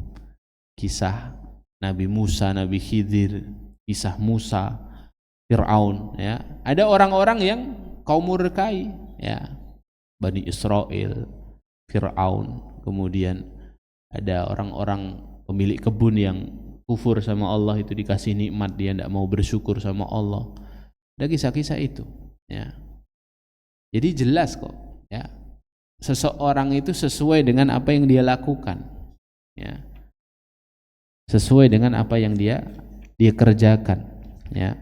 S1: kisah Nabi Musa, Nabi Khidir, kisah Musa, Fir'aun, ya. Ada orang-orang yang kaum murkai, ya, Bani Israel, Fir'aun, kemudian ada orang-orang pemilik kebun yang kufur sama Allah, itu dikasih nikmat dia tidak mau bersyukur sama Allah. Ada kisah-kisah itu, ya. Jadi jelas kok, ya, seseorang itu sesuai dengan apa yang dia lakukan, ya, sesuai dengan apa yang dia kerjakan, ya.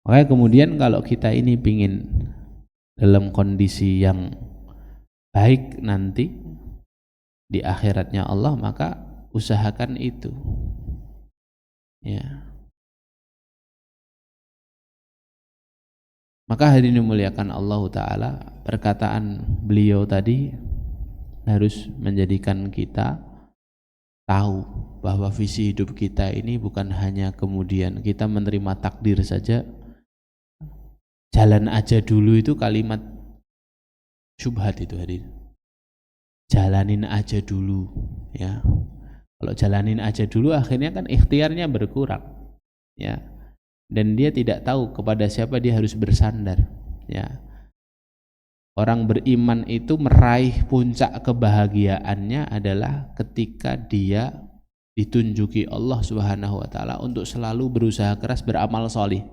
S1: Makanya kemudian kalau kita ini pingin dalam kondisi yang baik nanti di akhiratnya Allah, maka usahakan itu, ya. Maka hadirin dimuliakan Allah Ta'ala, perkataan beliau tadi harus menjadikan kita tahu bahwa visi hidup kita ini bukan hanya kemudian kita menerima takdir saja, jalan aja dulu, itu kalimat syubhat itu hadirin. Jalanin aja dulu, ya. Kalau jalanin aja dulu akhirnya kan ikhtiarnya berkurang, ya. Dan dia tidak tahu kepada siapa dia harus bersandar, ya. Orang beriman itu meraih puncak kebahagiaannya adalah ketika dia ditunjuki Allah Subhanahu wa taala untuk selalu berusaha keras beramal sholih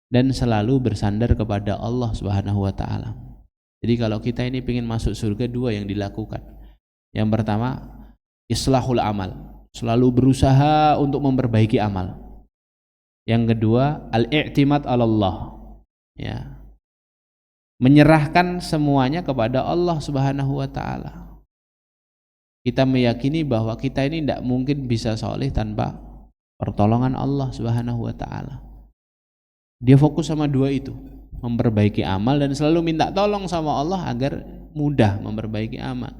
S1: dan selalu bersandar kepada Allah Subhanahu wa taala. Jadi kalau kita ini ingin masuk surga, dua yang dilakukan. Yang pertama, islahul amal, selalu berusaha untuk memperbaiki amal. Yang kedua, al-i'timad 'ala Allah, ya. Menyerahkan semuanya kepada Allah Subhanahu wa taala. Kita meyakini bahwa kita ini tidak mungkin bisa soleh tanpa pertolongan Allah Subhanahu wa taala. Dia fokus sama dua itu, memperbaiki amal dan selalu minta tolong sama Allah agar mudah memperbaiki amal.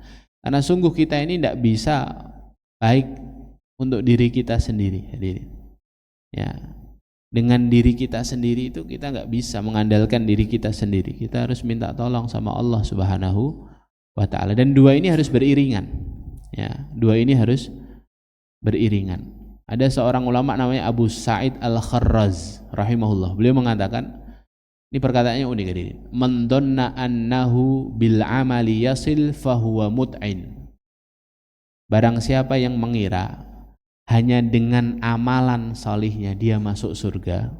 S1: Karena sungguh kita ini tidak bisa baik untuk diri kita sendiri, ya. Dengan diri kita sendiri itu kita nggak bisa mengandalkan diri kita sendiri. Kita harus minta tolong sama Allah Subhanahu wa taala, dan dua ini harus beriringan, ya. Dua ini harus beriringan. Ada seorang ulama namanya Abu Sa'id Al-Kharraz rahimahullah. Beliau mengatakan, ini perkataannya unik ini. Man dhanna annahu bil amali yasil fahuwa mut'in. Barang siapa yang mengira hanya dengan amalan salihnya dia masuk surga,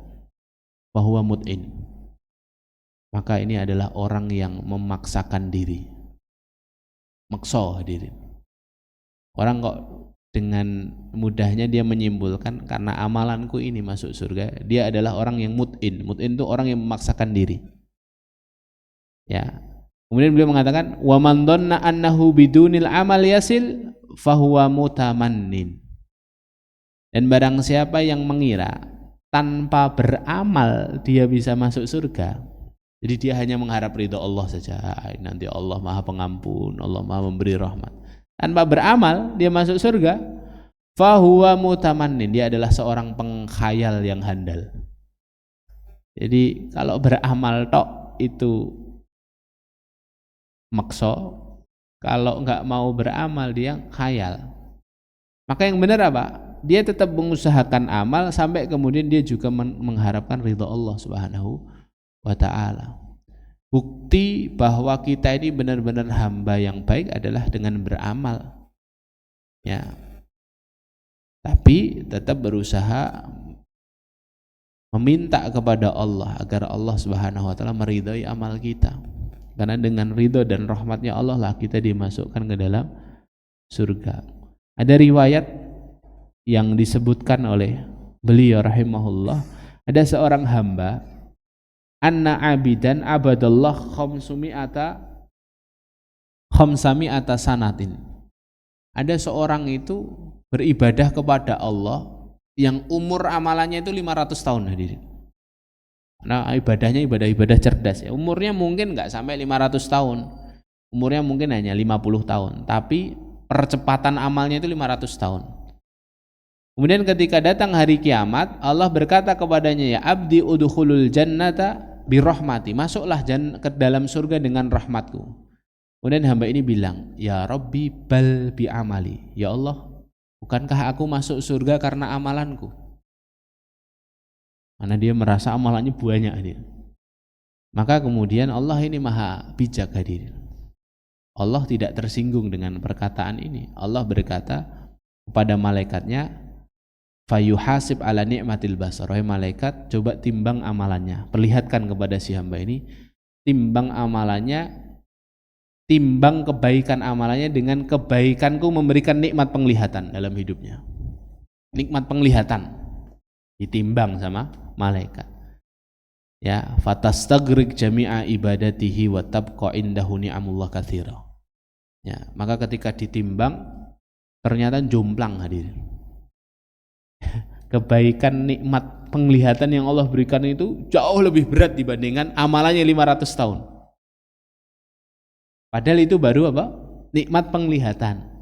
S1: fahuwa mut'in, maka ini adalah orang yang memaksakan diri. Makso hadirin. Orang kok dengan mudahnya dia menyimpulkan karena amalanku ini masuk surga, dia adalah orang yang mut'in. Mut'in itu orang yang memaksakan diri, ya. Kemudian beliau mengatakan, wa man dhanna annahu bidunil amal yasil fahuwa mutamannin. Dan barang siapa yang mengira tanpa beramal dia bisa masuk surga, jadi dia hanya mengharap ridho Allah saja, nanti Allah Maha Pengampun, Allah Maha Memberi rahmat, tanpa beramal dia masuk surga, fahuwa mutamannin, dia adalah seorang pengkhayal yang handal. Jadi kalau beramal tok itu makso, kalau enggak mau beramal dia khayal. Maka yang benar apa? Dia tetap mengusahakan amal sampai kemudian dia juga mengharapkan ridha Allah Subhanahu wa taala. Bukti bahwa kita ini benar-benar hamba yang baik adalah dengan beramal, ya. Tapi tetap berusaha meminta kepada Allah agar Allah Subhanahu wa taala meridhai amal kita. Karena dengan ridho dan rahmatnya Allah lah kita dimasukkan ke dalam surga. Ada riwayat yang disebutkan oleh beliau rahimahullah, ada seorang hamba, anna abidan abadallah khamsami'ata sanatin. Ada seorang itu beribadah kepada Allah yang umur amalannya itu 500 tahun hadirin. Nah, ibadahnya ibadah cerdas, ya. Umurnya mungkin enggak sampai 500 tahun. Umurnya mungkin hanya 50 tahun, tapi percepatan amalnya itu 500 tahun. Kemudian ketika datang hari kiamat, Allah berkata kepadanya, ya abdi udkhulul jannata birahmati, masuklah ke dalam surga dengan rahmatku. Kemudian hamba ini bilang, ya Rabbi bal bi amali, ya Allah, bukankah aku masuk surga karena amalanku? Karena dia merasa amalannya banyak dia. Maka kemudian Allah ini maha bijak hadirin. Allah tidak tersinggung dengan perkataan ini. Allah berkata kepada malaikatnya, fayuhasib ala ni'matil basar. Wahai malaikat, coba timbang amalannya. Perlihatkan kepada si hamba ini, timbang amalannya, timbang kebaikan amalannya dengan kebaikanku memberikan nikmat penglihatan dalam hidupnya. Nikmat penglihatan ditimbang sama malaikat. Ya, fatastagrik jami'a ibadatihi wa tabqa indahu ni'amullah katsira. Ya, maka ketika ditimbang ternyata jomplang hadirin. Kebaikan nikmat penglihatan yang Allah berikan itu jauh lebih berat dibandingkan amalannya 500 tahun. Padahal itu baru apa? Nikmat penglihatan.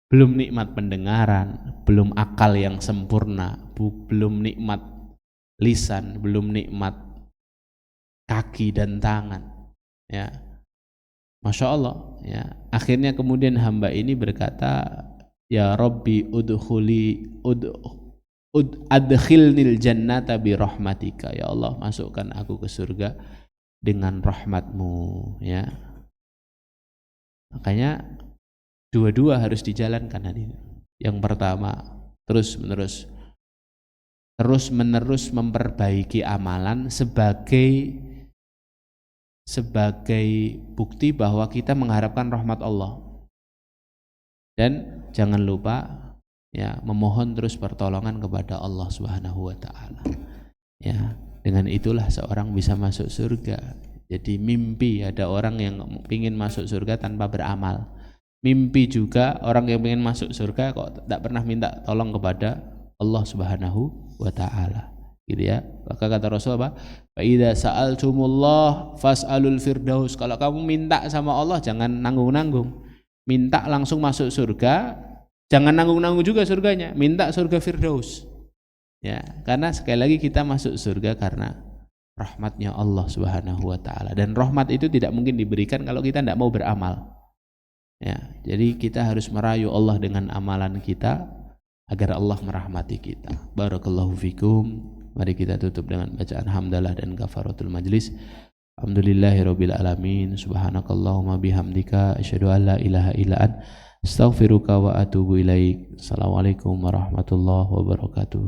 S1: Belum nikmat pendengaran, belum akal yang sempurna, belum nikmat lisan, belum nikmat kaki dan tangan. Ya. Masya Allah, ya. Akhirnya kemudian hamba ini berkata, ya Rabbi adkhilnil jannata bi rahmatika, ya Allah, masukkan aku ke surga dengan rahmatmu, ya. Makanya dua-dua harus dijalankan hari ini. Yang pertama, terus menerus memperbaiki amalan sebagai bukti bahwa kita mengharapkan rahmat Allah. Dan jangan lupa ya memohon terus pertolongan kepada Allah Subhanahu wa taala. Ya, dengan itulah seorang bisa masuk surga. Jadi mimpi ada orang yang ingin masuk surga tanpa beramal. Mimpi juga orang yang ingin masuk surga kok tidak pernah minta tolong kepada Allah Subhanahu wa taala. Gitu ya. Maka kata Rasul apa? Fa idza sa'altumullah fas'alul firdaus. Kalau kamu minta sama Allah jangan nanggung-nanggung. Minta langsung masuk surga, jangan nanggung-nanggung juga surganya. Minta surga firdaus. Ya, karena sekali lagi kita masuk surga karena rahmatnya Allah Subhanahu wa taala, dan rahmat itu tidak mungkin diberikan kalau kita tidak mau beramal. Ya, jadi kita harus merayu Allah dengan amalan kita agar Allah merahmati kita. Barakallahu fikum. Mari kita tutup dengan bacaan hamdalah dan kafaratul majlis. Alhamdulillahirabbil alamin. Subhanakallahumma bihamdika asyhadu an la ilaha illa anta astaghfiruka wa atubu ilaik. Assalamualaikum warahmatullahi wabarakatuh.